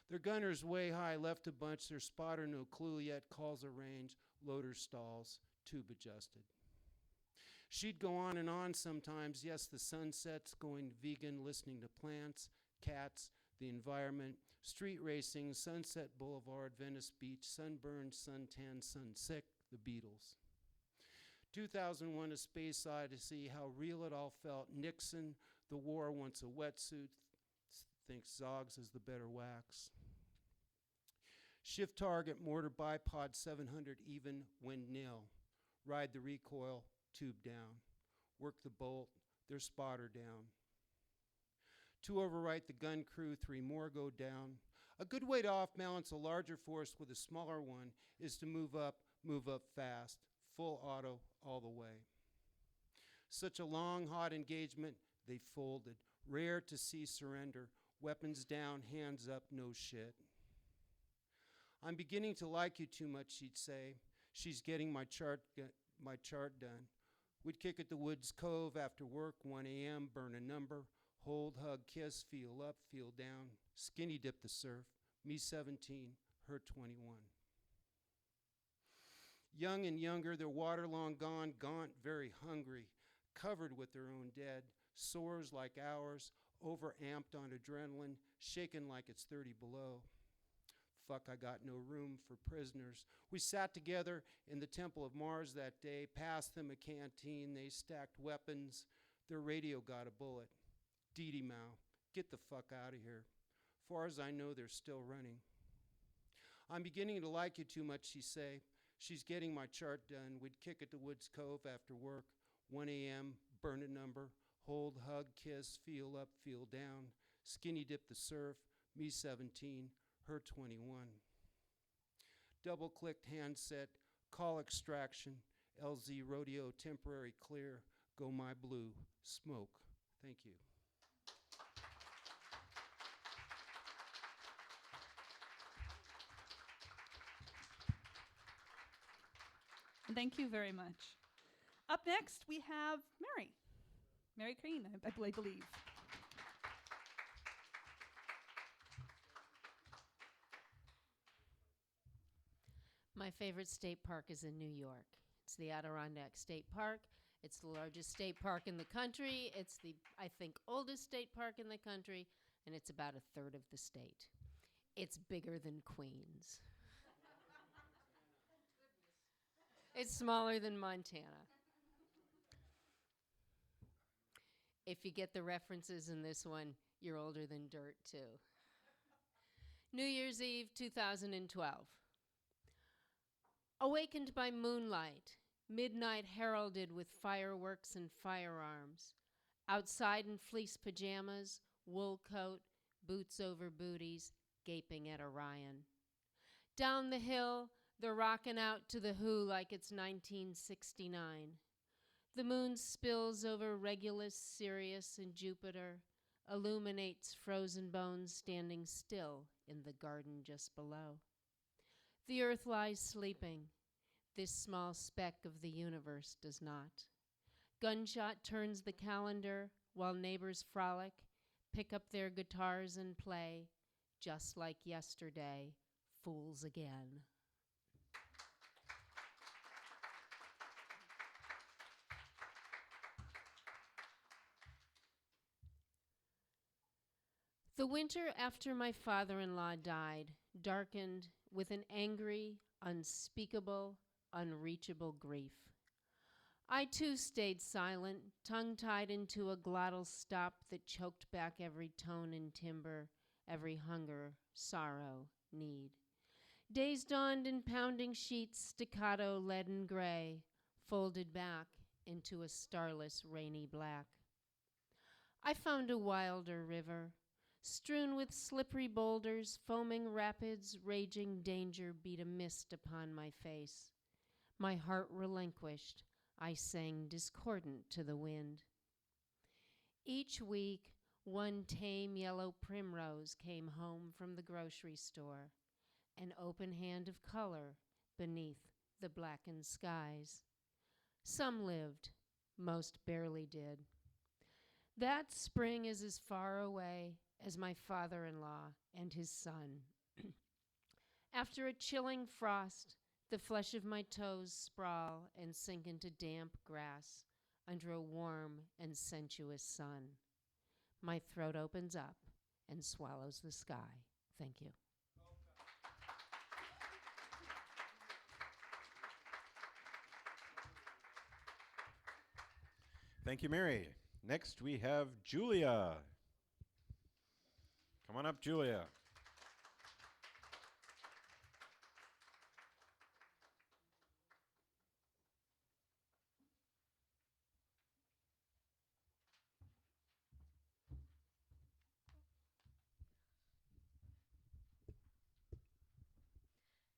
Their gunner's way high, left a bunch, their spotter no clue yet, calls a range, loader stalls, tube adjusted. She'd go on and on sometimes, yes, the sunsets, going vegan, listening to plants, cats, the environment, street racing, Sunset Boulevard, Venice Beach, sunburned, suntan, sunsick, the Beatles. 2001 A Space Odyssey, how real it all felt. Nixon, the war wants a wetsuit, thinks Zoggs is the better wax. Shift target, mortar bipod 700, even when nil. Ride the recoil, tube down. Work the bolt, their spotter down. 2 overwrite the gun crew, 3 more go down. A good way to off-balance a larger force with a smaller one is to move up fast, full auto all the way. Such a long, hot engagement, they folded. Rare to see surrender. Weapons down, hands up, no shit. I'm beginning to like you too much, she'd say. She's getting my chart done. We'd kick at the Woods Cove after work, 1 a.m., burn a number, hold, hug, kiss, feel up, feel down, skinny dip the surf, me 17, her 21. Young and younger, their water long gone, gaunt, very hungry, covered with their own dead, sores like ours, overamped on adrenaline, shaken like it's 30 below. Fuck, I got no room for prisoners. We sat together in the Temple of Mars that day, passed them a canteen, they stacked weapons, their radio got a bullet. Dee Dee Mao, get the fuck out of here. Far as I know, they're still running. I'm beginning to like you too much, she say. She's getting my chart done. We'd kick at the Woods Cove after work, 1 a.m., burn a number, hold, hug, kiss, feel up, feel down, skinny dip the surf, me 17, her 21. Double-clicked handset, call extraction, LZ rodeo, temporary clear, go my blue, smoke. Thank you.
Thank you very much. Up next, we have Mary Crean, I believe.
My favorite state park is in New York. It's the Adirondack State Park. It's the largest state park in the country. It's the, I think, oldest state park in the country, and it's about a third of the state. It's bigger than Queens. It's smaller than Montana. If you get the references in this one, you're older than dirt, too. New Year's Eve, 2012. Awakened by moonlight, midnight heralded with fireworks and firearms. Outside in fleece pajamas, wool coat, boots over booties, gaping at Orion. Down the hill, they're rocking out to the Who like it's 1969. The moon spills over Regulus, Sirius, and Jupiter, illuminates frozen bones standing still in the garden just below. The earth lies sleeping. This small speck of the universe does not. Gunshot turns the calendar while neighbors frolic, pick up their guitars and play, just like yesterday, fools again. The winter after my father-in-law died darkened with an angry, unspeakable, unreachable grief. I too stayed silent, tongue-tied into a glottal stop that choked back every tone and timbre, every hunger, sorrow, need. Days dawned in pounding sheets, staccato leaden gray, folded back into a starless rainy black. I found a wilder river, strewn with slippery boulders, foaming rapids, raging danger beat a mist upon my face. My heart relinquished, I sang discordant to the wind. Each week, one tame yellow primrose came home from the grocery store. an open hand of color beneath the blackened skies. Some lived, most barely did. That spring is as far away as my father-in-law and his son. After a chilling frost, the flesh of my toes sprawl and sink into damp grass under a warm and sensuous sun. My throat opens up and swallows the sky. Thank you.
Thank you, Mary. Next, we have Julia. Come on up, Julia.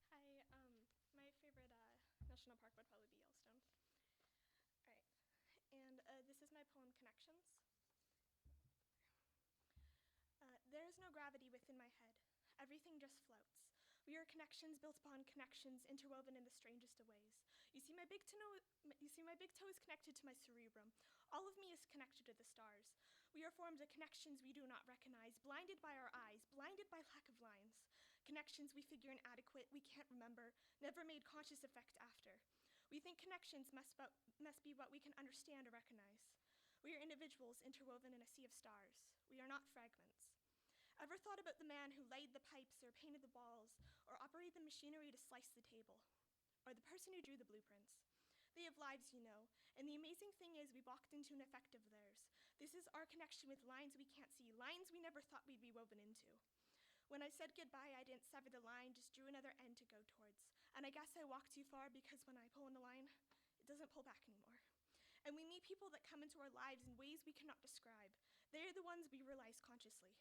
Hi, my favorite national park would probably be Yellowstone. All right, and this is my poem, Connections. There is no gravity within my head. Everything just floats. We are connections built upon connections, interwoven in the strangest of ways. You see, my big toe is connected to my cerebrum. All of me is connected to the stars. We are formed of connections we do not recognize, blinded by our eyes, blinded by lack of lines. Connections we figure inadequate, we can't remember, never made conscious effect after. We think connections must be what we can understand or recognize. We are individuals interwoven in a sea of stars. We are not fragments. Ever thought about the man who laid the pipes or painted the walls or operated the machinery to slice the table? Or the person who drew the blueprints? They have lives, you know, and the amazing thing is we walked into an effect of theirs. This is our connection with lines we can't see, lines we never thought we'd be woven into. When I said goodbye, I didn't sever the line, just drew another end to go towards. And I guess I walked too far because when I pull in the line, it doesn't pull back anymore. And we meet people that come into our lives in ways we cannot describe. They are the ones we realize consciously.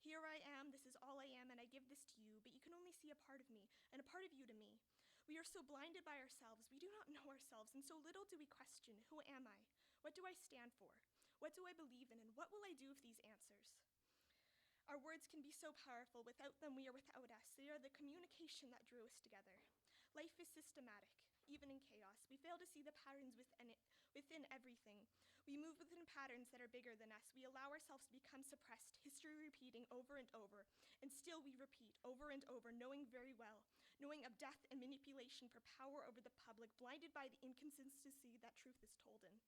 Here I am, this is all I am, and I give this to you, but you can only see a part of me, and a part of you to me. We are so blinded by ourselves, we do not know ourselves, and so little do we question, who am I? What do I stand for? What do I believe in, and what will I do with these answers? Our words can be so powerful. Without them, we are without us. They are the communication that drew us together. Life is systematic, even in chaos. We fail to see the patterns within everything. We move within patterns that are bigger than us. We allow ourselves to become suppressed, history repeating over and over, and still we repeat over and over, knowing very well, knowing of death and manipulation for power over the public, blinded by the inconsistency that truth is told in.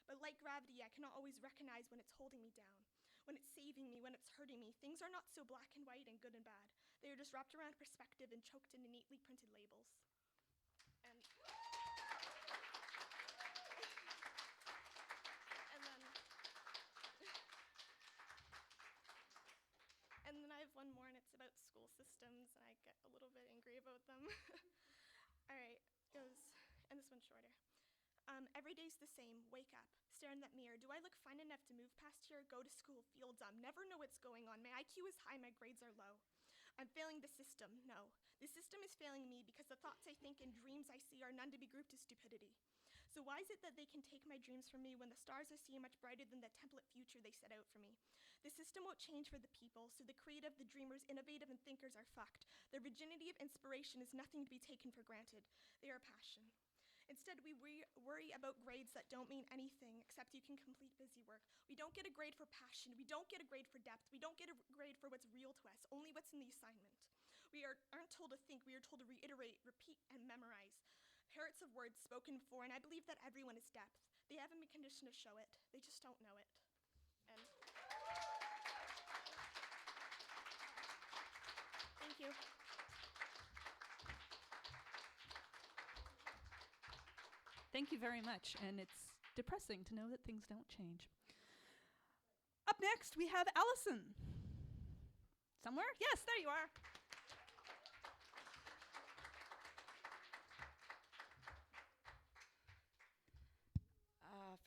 But like gravity, I cannot always recognize when it's holding me down, when it's saving me, when it's hurting me. Things are not so black and white and good and bad. They are just wrapped around perspective and choked into neatly printed labels. And then I have one more, and it's about school systems, and I get a little bit angry about them. All right, goes, and this one's shorter. Every day's the same. Wake up, stare in that mirror. Do I look fine enough to move past here? Go to school, feel dumb, never know what's going on. My IQ is high, my grades are low. I'm failing the system. No, the system is failing me because the thoughts I think and dreams I see are none to be grouped as stupidity. So why is it that they can take my dreams from me when the stars I see are much brighter than the template future they set out for me? The system won't change for the people, so the creative, the dreamers, innovative, and thinkers are fucked. Their virginity of inspiration is nothing to be taken for granted. They are passion. Instead, we worry about grades that don't mean anything except you can complete busy work. We don't get a grade for passion. We don't get a grade for depth. We don't get a grade for what's real to us, only what's in the assignment. We aren't told to think. We are told to reiterate, repeat, and memorize. Parrots of words spoken before, and I believe that everyone is depth. They haven't been conditioned to show it. They just don't know it. And thank you.
Thank you very much, and it's depressing to know that things don't change. Up next, we have Allison. Somewhere? Yes, there you are.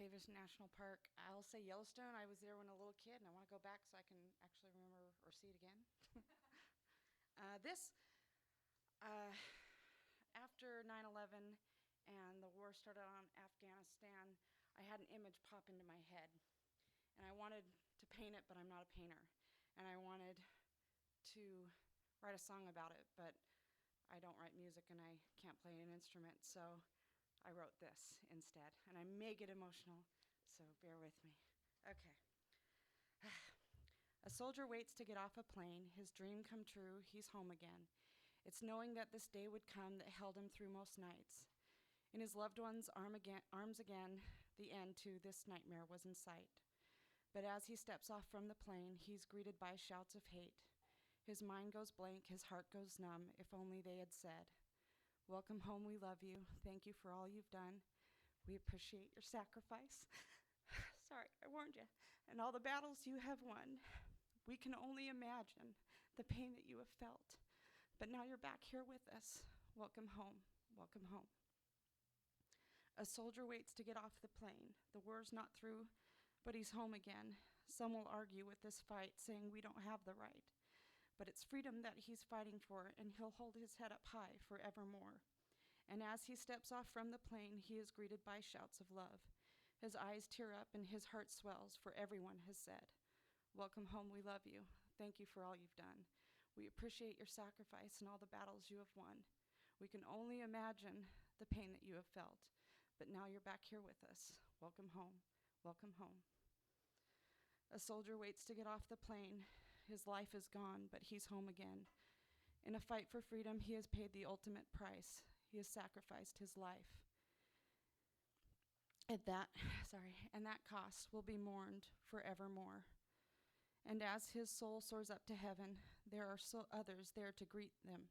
Favorite national park, I'll say Yellowstone. I was there when a little kid, and I want to go back so I can actually remember or see it again. After 9/11 and the war started on Afghanistan, I had an image pop into my head. And I wanted to paint it, but I'm not a painter. And I wanted to
write a song about it, but I don't write music and I can't play an instrument, so I wrote this instead. And I may get emotional, so bear with me. Okay. A soldier waits to get off a plane, his dream come true, he's home again. It's knowing that this day would come that held him through most nights. In his loved one's arms again, the end to this nightmare was in sight. But as he steps off from the plane, he's greeted by shouts of hate. His mind goes blank, his heart goes numb, if only they had said, "Welcome home, we love you, thank you for all you've done. We appreciate your sacrifice." Sorry, I warned you. "And all the battles you have won. We can only imagine the pain that you have felt. But now you're back here with us. Welcome home, welcome home." A soldier waits to get off the plane. The war's not through, but he's home again. Some will argue with this fight, saying we don't have the right. But it's freedom that he's fighting for, and he'll hold his head up high forevermore. And as he steps off from the plane, he is greeted by shouts of love. His eyes tear up and his heart swells, for everyone has said, "Welcome home, we love you. Thank you for all you've done. We appreciate your sacrifice and all the battles you have won. We can only imagine the pain that you have felt. But now you're back here with us. Welcome home, welcome home." A soldier waits to get off the plane. His life is gone, but he's home again. In a fight for freedom, he has paid the ultimate price. He has sacrificed his life. And that cost will be mourned forevermore. And as his soul soars up to heaven, there are others there to greet them.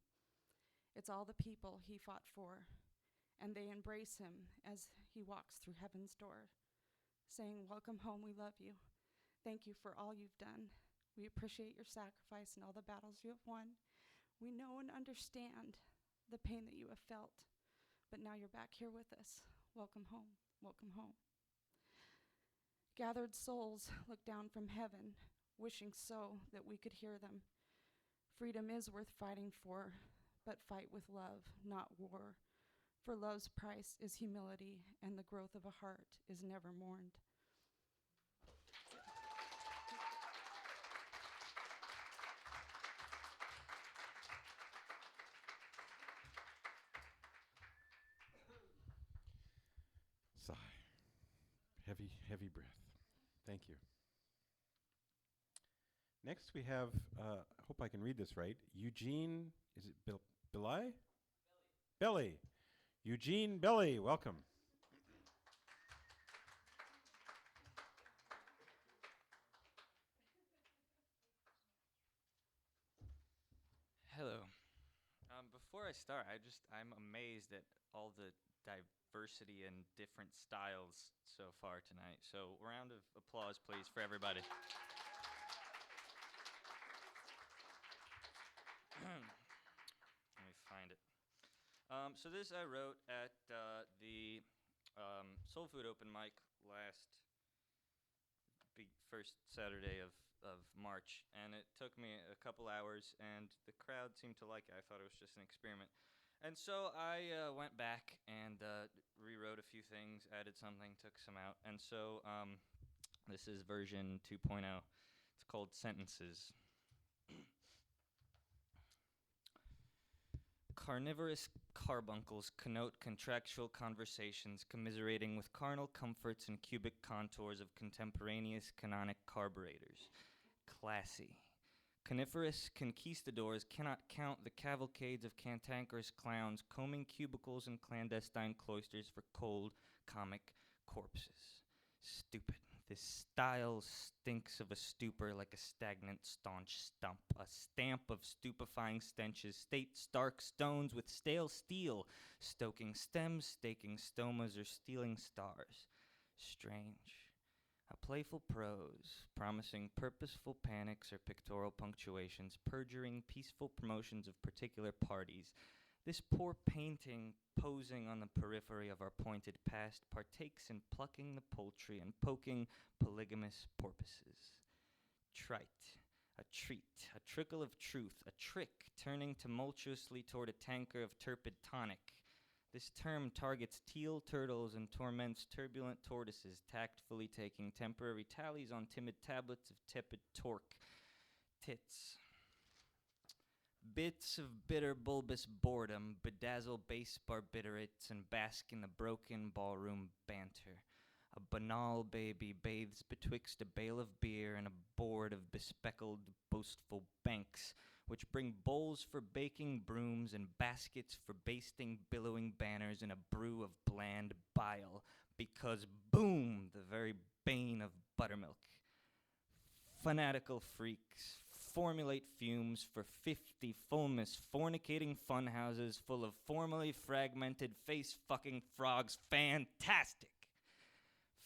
It's all the people he fought for, and they embrace him as he walks through heaven's door, saying, "Welcome home, we love you. Thank you for all you've done. We appreciate your sacrifice and all the battles you have won. We know and understand the pain that you have felt, but now you're back here with us. Welcome home, welcome home." Gathered souls look down from heaven, wishing so that we could hear them. Freedom is worth fighting for, but fight with love, not war. For love's price is humility, and the growth of a heart is never mourned.
Sigh. Heavy, heavy breath. Thank you. Next we have, I hope I can read this right, Eugene, is it Belli? Belly. Eugene Belly, welcome.
Hello. Before I start, I'm amazed at all the diversity and different styles so far tonight. So, a round of applause, please, for everybody. Let me find it. So this I wrote at the SoulFood open mic last first Saturday of March, and it took me a couple hours, and the crowd seemed to like it. I thought it was just an experiment. And so I went back and rewrote a few things, added something, took some out. And so this is version 2.0. It's called Sentences. Carnivorous carbuncles connote contractual conversations commiserating with carnal comforts and cubic contours of contemporaneous canonic carburetors. Classy. Coniferous conquistadors cannot count the cavalcades of cantankerous clowns combing cubicles and clandestine cloisters for cold, comic corpses. Stupid. This style stinks of a stupor like a stagnant, staunch stump, a stamp of stupefying stenches, state stark stones with stale steel, stoking stems, staking stomas, or stealing stars. Strange. A playful prose, promising purposeful panics or pictorial punctuations, perjuring peaceful promotions of particular parties. This poor painting, posing on the periphery of our pointed past, partakes in plucking the poultry and poking polygamous porpoises. Trite, a treat, a trickle of truth, a trick turning tumultuously toward a tanker of turpid tonic. This term targets teal turtles and torments turbulent tortoises, tactfully taking temporary tallies on timid tablets of tepid torque. Tits. Bits of bitter bulbous boredom bedazzle base barbiturates and bask in the broken ballroom banter. A banal baby bathes betwixt a bale of beer and a board of bespeckled, boastful banks, which bring bowls for baking brooms and baskets for basting billowing banners in a brew of bland bile, because boom, the very bane of buttermilk. Fanatical freaks formulate fumes for 50 fulness fornicating funhouses full of formally fragmented face-fucking frogs. Fantastic!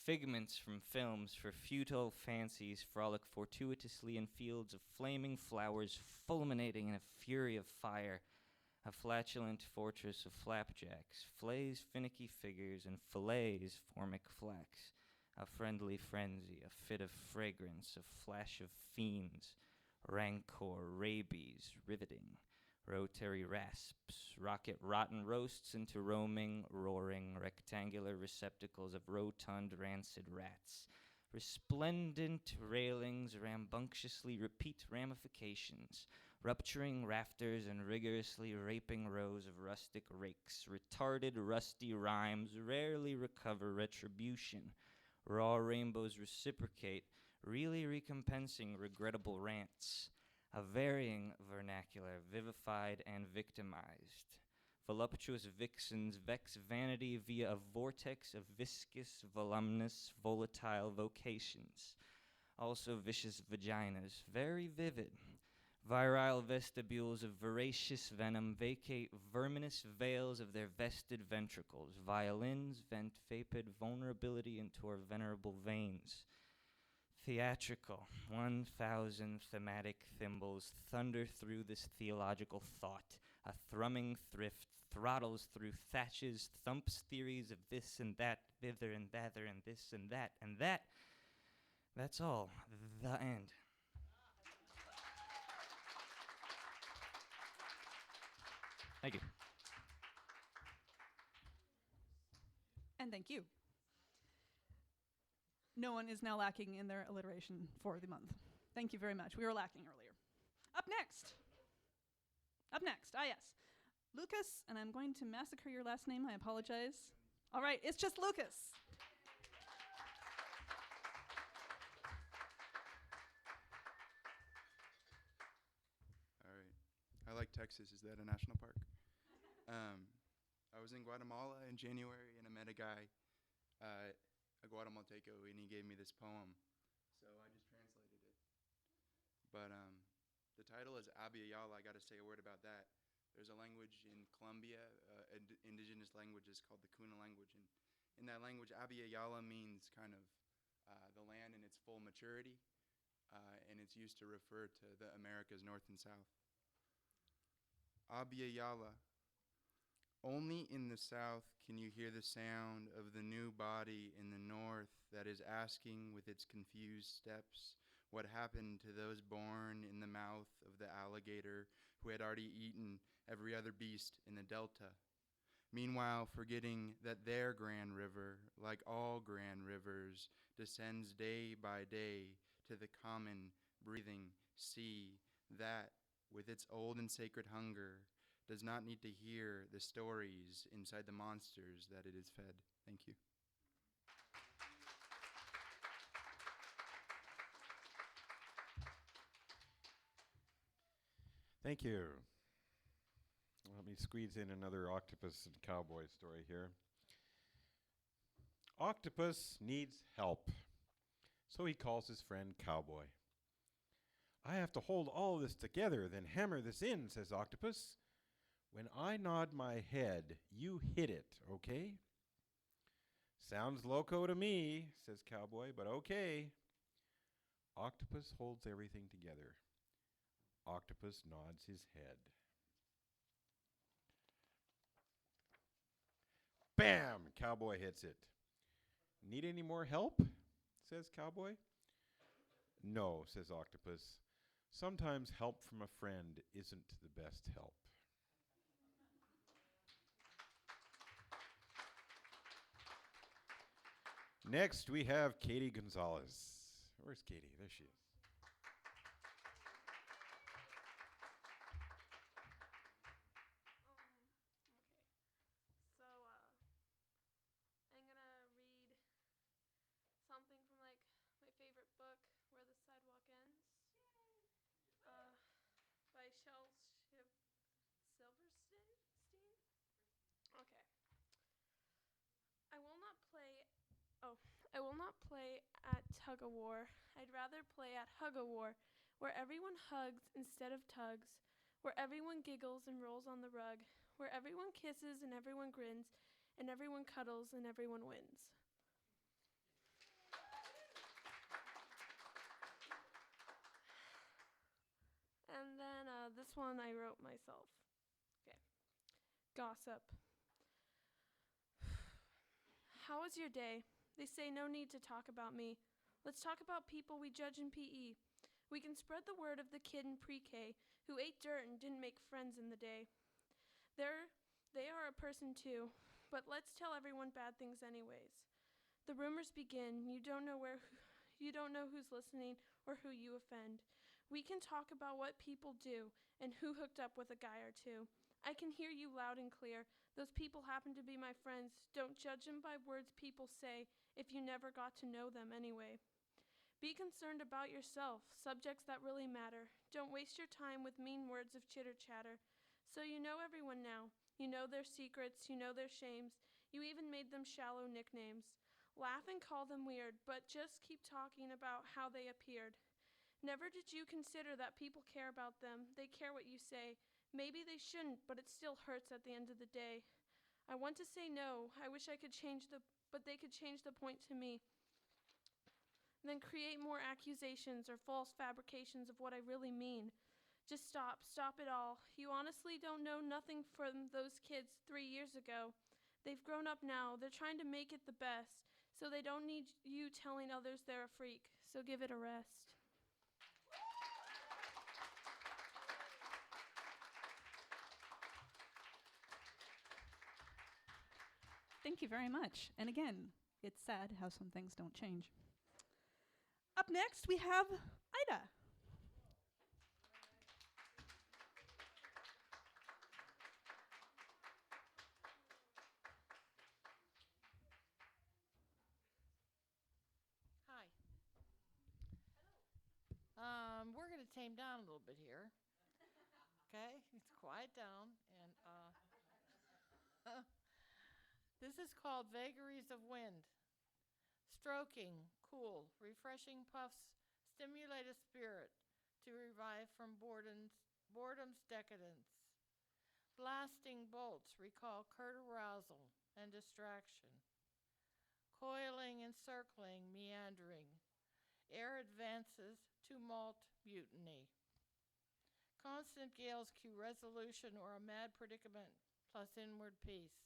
Figments from films for futile fancies frolic fortuitously in fields of flaming flowers fulminating in a fury of fire. A flatulent fortress of flapjacks flays finicky figures and fillets formic flax. A friendly frenzy, a fit of fragrance, a flash of fiends, rancor, rabies, riveting, rotary rasps, rocket rotten roasts into roaming, roaring, rectangular receptacles of rotund, rancid rats. Resplendent railings rambunctiously repeat ramifications, rupturing rafters and rigorously raping rows of rustic rakes. Retarded, rusty rhymes rarely recover retribution. Raw rainbows reciprocate, really recompensing regrettable rants. A varying vernacular, vivified and victimized. Voluptuous vixens vex vanity via a vortex of viscous, voluminous, volatile vocations. Also vicious vaginas, very vivid. Virile vestibules of voracious venom vacate verminous veils of their vested ventricles. Violins vent vapid vulnerability into our venerable veins. Theatrical, 1,000 thematic thimbles thunder through this theological thought. A thrumming thrift throttles through thatches, thumps theories of this and that, thither and thather, and this and that, and that. That's all. The end. Thank you.
And thank you. No one is now lacking in their alliteration for the month. Thank you very much. We were lacking earlier. Up next. Yes. Lucas, and I'm going to massacre your last name. I apologize. All right, it's just Lucas.
All right. I like Texas. Is that a national park? I was in Guatemala in January, and I met a guy, a Guatemalteco, and he gave me this poem. So I just translated it. But the title is Abya Yala. I got to say a word about that. There's a language in Colombia, indigenous language is called the Kuna language. And in that language, Abya Yala means kind of the land in its full maturity, and it's used to refer to the Americas, north and south. Abya Yala. Only in the south can you hear the sound of the new body in the north that is asking with its confused steps what happened to those born in the mouth of the alligator who had already eaten every other beast in the delta. Meanwhile, forgetting that their grand river, like all grand rivers, descends day by day to the common, breathing sea that, with its old and sacred hunger, does not need to hear the stories inside the monsters that it is fed. Thank you.
Thank you. Let me squeeze in another octopus and cowboy story here. Octopus needs help, so he calls his friend Cowboy. I have to hold all this together, then hammer this in, says Octopus. When I nod my head, you hit it, okay? Sounds loco to me, says Cowboy, but okay. Octopus holds everything together. Octopus nods his head. Bam! Cowboy hits it. Need any more help? Says Cowboy. No, says Octopus. Sometimes help from a friend isn't the best help. Next, we have Katie Gonzalez. Where's Katie? There she is.
Oh, I will not play at tug o' war. I'd rather play at hug o' war, where everyone hugs instead of tugs, where everyone giggles and rolls on the rug, where everyone kisses and everyone grins, and everyone cuddles and everyone wins. And then this one I wrote myself. Okay. Gossip. How was your day? They say no need to talk about me. Let's talk about people we judge in PE. We can spread the word of the kid in pre-K who ate dirt and didn't make friends in the day. They are a person too, but let's tell everyone bad things anyways. The rumors begin. You don't know who's listening or who you offend. We can talk about what people do and who hooked up with a guy or two. I can hear you loud and clear. Those people happen to be my friends. Don't judge them by words people say if you never got to know them anyway. Be concerned about yourself, subjects that really matter. Don't waste your time with mean words of chitter-chatter. So you know everyone now. You know their secrets, you know their shames. You even made them shallow nicknames. Laugh and call them weird, but just keep talking about how they appeared. Never did you consider that people care about them. They care what you say. Maybe they shouldn't, but it still hurts at the end of the day. I want to say no. I wish I could but they could change the point to me. Then create more accusations or false fabrications of what I really mean. Just stop it all. You honestly don't know nothing from those kids 3 years ago. They've grown up now. They're trying to make it the best, so they don't need you telling others they're a freak. So give it a rest.
Thank you very much. And again, it's sad how some things don't change. Up next, we have Ida.
Hi. We're going to tame down a little bit here. Okay? Let's quiet down. And this is called Vagaries of Wind. Stroking, cool, refreshing puffs stimulate a spirit to revive from boredom's decadence. Blasting bolts recall curt arousal and distraction. Coiling and circling, meandering. Air advances, tumult, mutiny. Constant gales cue resolution or a mad predicament plus inward peace.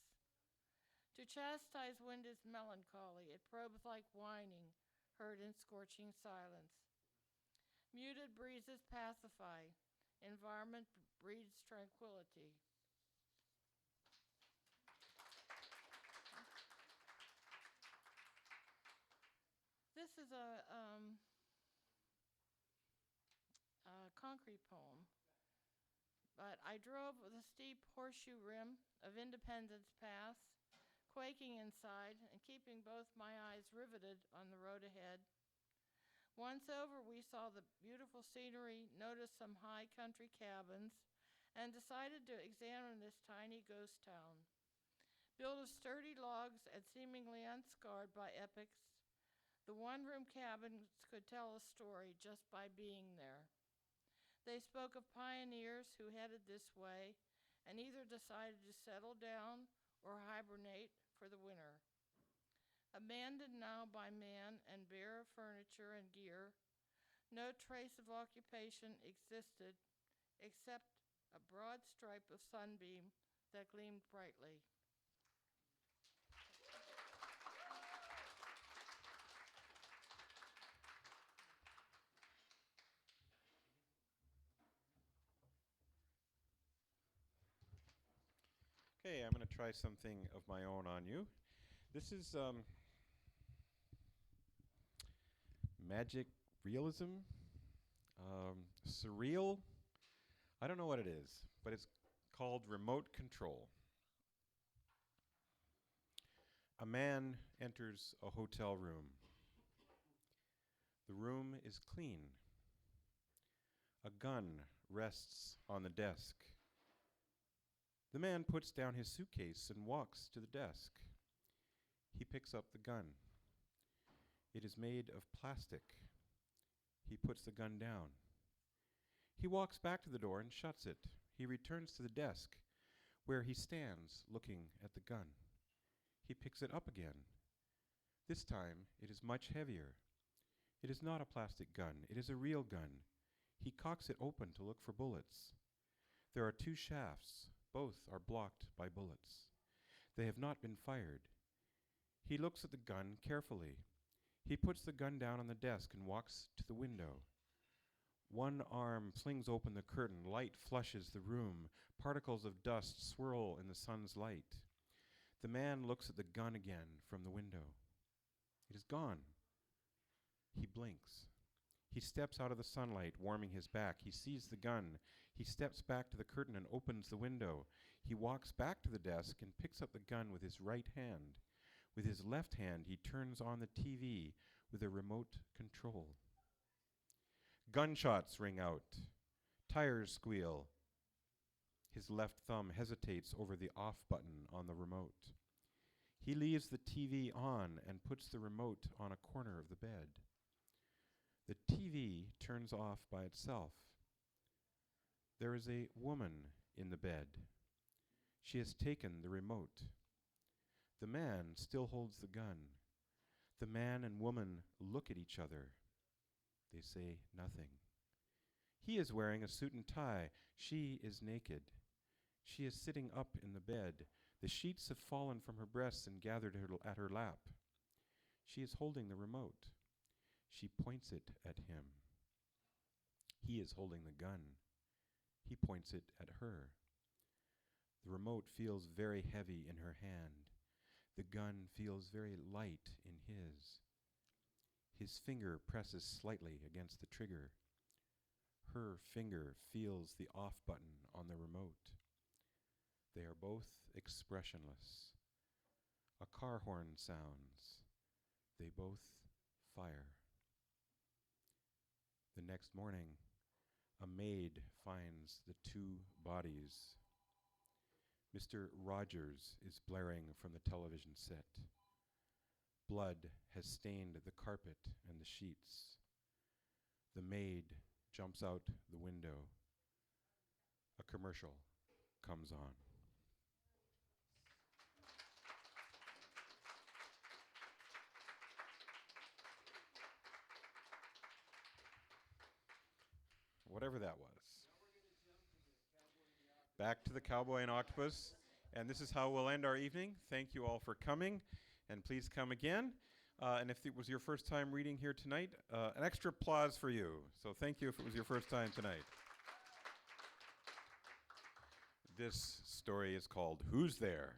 To chastise wind is melancholy. It probes like whining, heard in scorching silence. Muted breezes pacify. Environment breeds tranquility. This is a concrete poem, but I drove with a steep horseshoe rim of Independence Pass, quaking inside and keeping both my eyes riveted on the road ahead. Once over, we saw the beautiful scenery, noticed some high country cabins, and decided to examine this tiny ghost town. Built of sturdy logs and seemingly unscarred by epochs, the one-room cabins could tell a story just by being there. They spoke of pioneers who headed this way and either decided to settle down or hibernate for the winter. Abandoned now by man and bare of furniture and gear, no trace of occupation existed except a broad stripe of sunbeam that gleamed brightly.
Okay, I'm going to try something of my own on you. This is magic realism, surreal. I don't know what it is, but it's called Remote Control. A man enters a hotel room. The room is clean. A gun rests on the desk. The man puts down his suitcase and walks to the desk. He picks up the gun. It is made of plastic. He puts the gun down. He walks back to the door and shuts it. He returns to the desk, where he stands looking at the gun. He picks it up again. This time, it is much heavier. It is not a plastic gun. It is a real gun. He cocks it open to look for bullets. There are 2 shafts. Both are blocked by bullets. They have not been fired. He looks at the gun carefully. He puts the gun down on the desk and walks to the window. One arm flings open the curtain. Light flushes the room. Particles of dust swirl in the sun's light. The man looks at the gun again from the window. It is gone. He blinks. He steps out of the sunlight, warming his back. He sees the gun. He steps back to the curtain and opens the window. He walks back to the desk and picks up the gun with his right hand. With his left hand, he turns on the TV with a remote control. Gunshots ring out. Tires squeal. His left thumb hesitates over the off button on the remote. He leaves the TV on and puts the remote on a corner of the bed. The TV turns off by itself. There is a woman in the bed. She has taken the remote. The man still holds the gun. The man and woman look at each other. They say nothing. He is wearing a suit and tie. She is naked. She is sitting up in the bed. The sheets have fallen from her breasts and gathered at her lap. She is holding the remote. She points it at him. He is holding the gun. He points it at her. The remote feels very heavy in her hand. The gun feels very light in his. His finger presses slightly against the trigger. Her finger feels the off button on the remote. They are both expressionless. A car horn sounds. They both fire. The next morning, a maid finds the 2 bodies. Mr. Rogers is blaring from the television set. Blood has stained the carpet and the sheets. The maid jumps out the window. A commercial comes on. Whatever that was. Back to the Cowboy and Octopus. And this is how we'll end our evening. Thank you all for coming. And please come again. And if it was your first time reading here tonight, an extra applause for you. So thank you if it was your first time tonight. This story is called Who's There?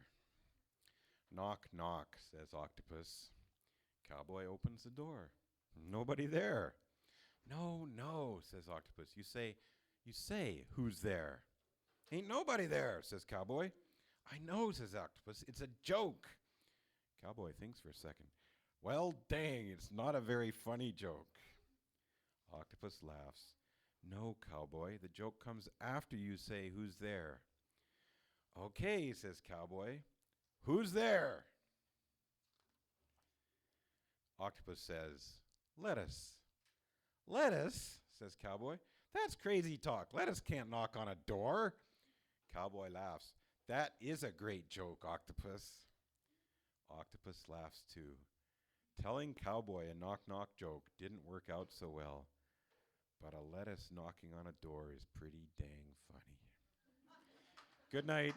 Knock, knock, says Octopus. Cowboy opens the door. Nobody there. No, no, says Octopus. You say, who's there? Ain't nobody there, says Cowboy. I know, says Octopus. It's a joke. Cowboy thinks for a second. Well, dang, it's not a very funny joke. Octopus laughs. No, Cowboy, the joke comes after you say who's there. Okay, says Cowboy. Who's there? Octopus says, lettuce. Lettuce, says Cowboy. That's crazy talk. Lettuce can't knock on a door. Cowboy laughs. That is a great joke, Octopus. Octopus laughs too. Telling Cowboy a knock-knock joke didn't work out so well, but a lettuce knocking on a door is pretty dang funny. Good night.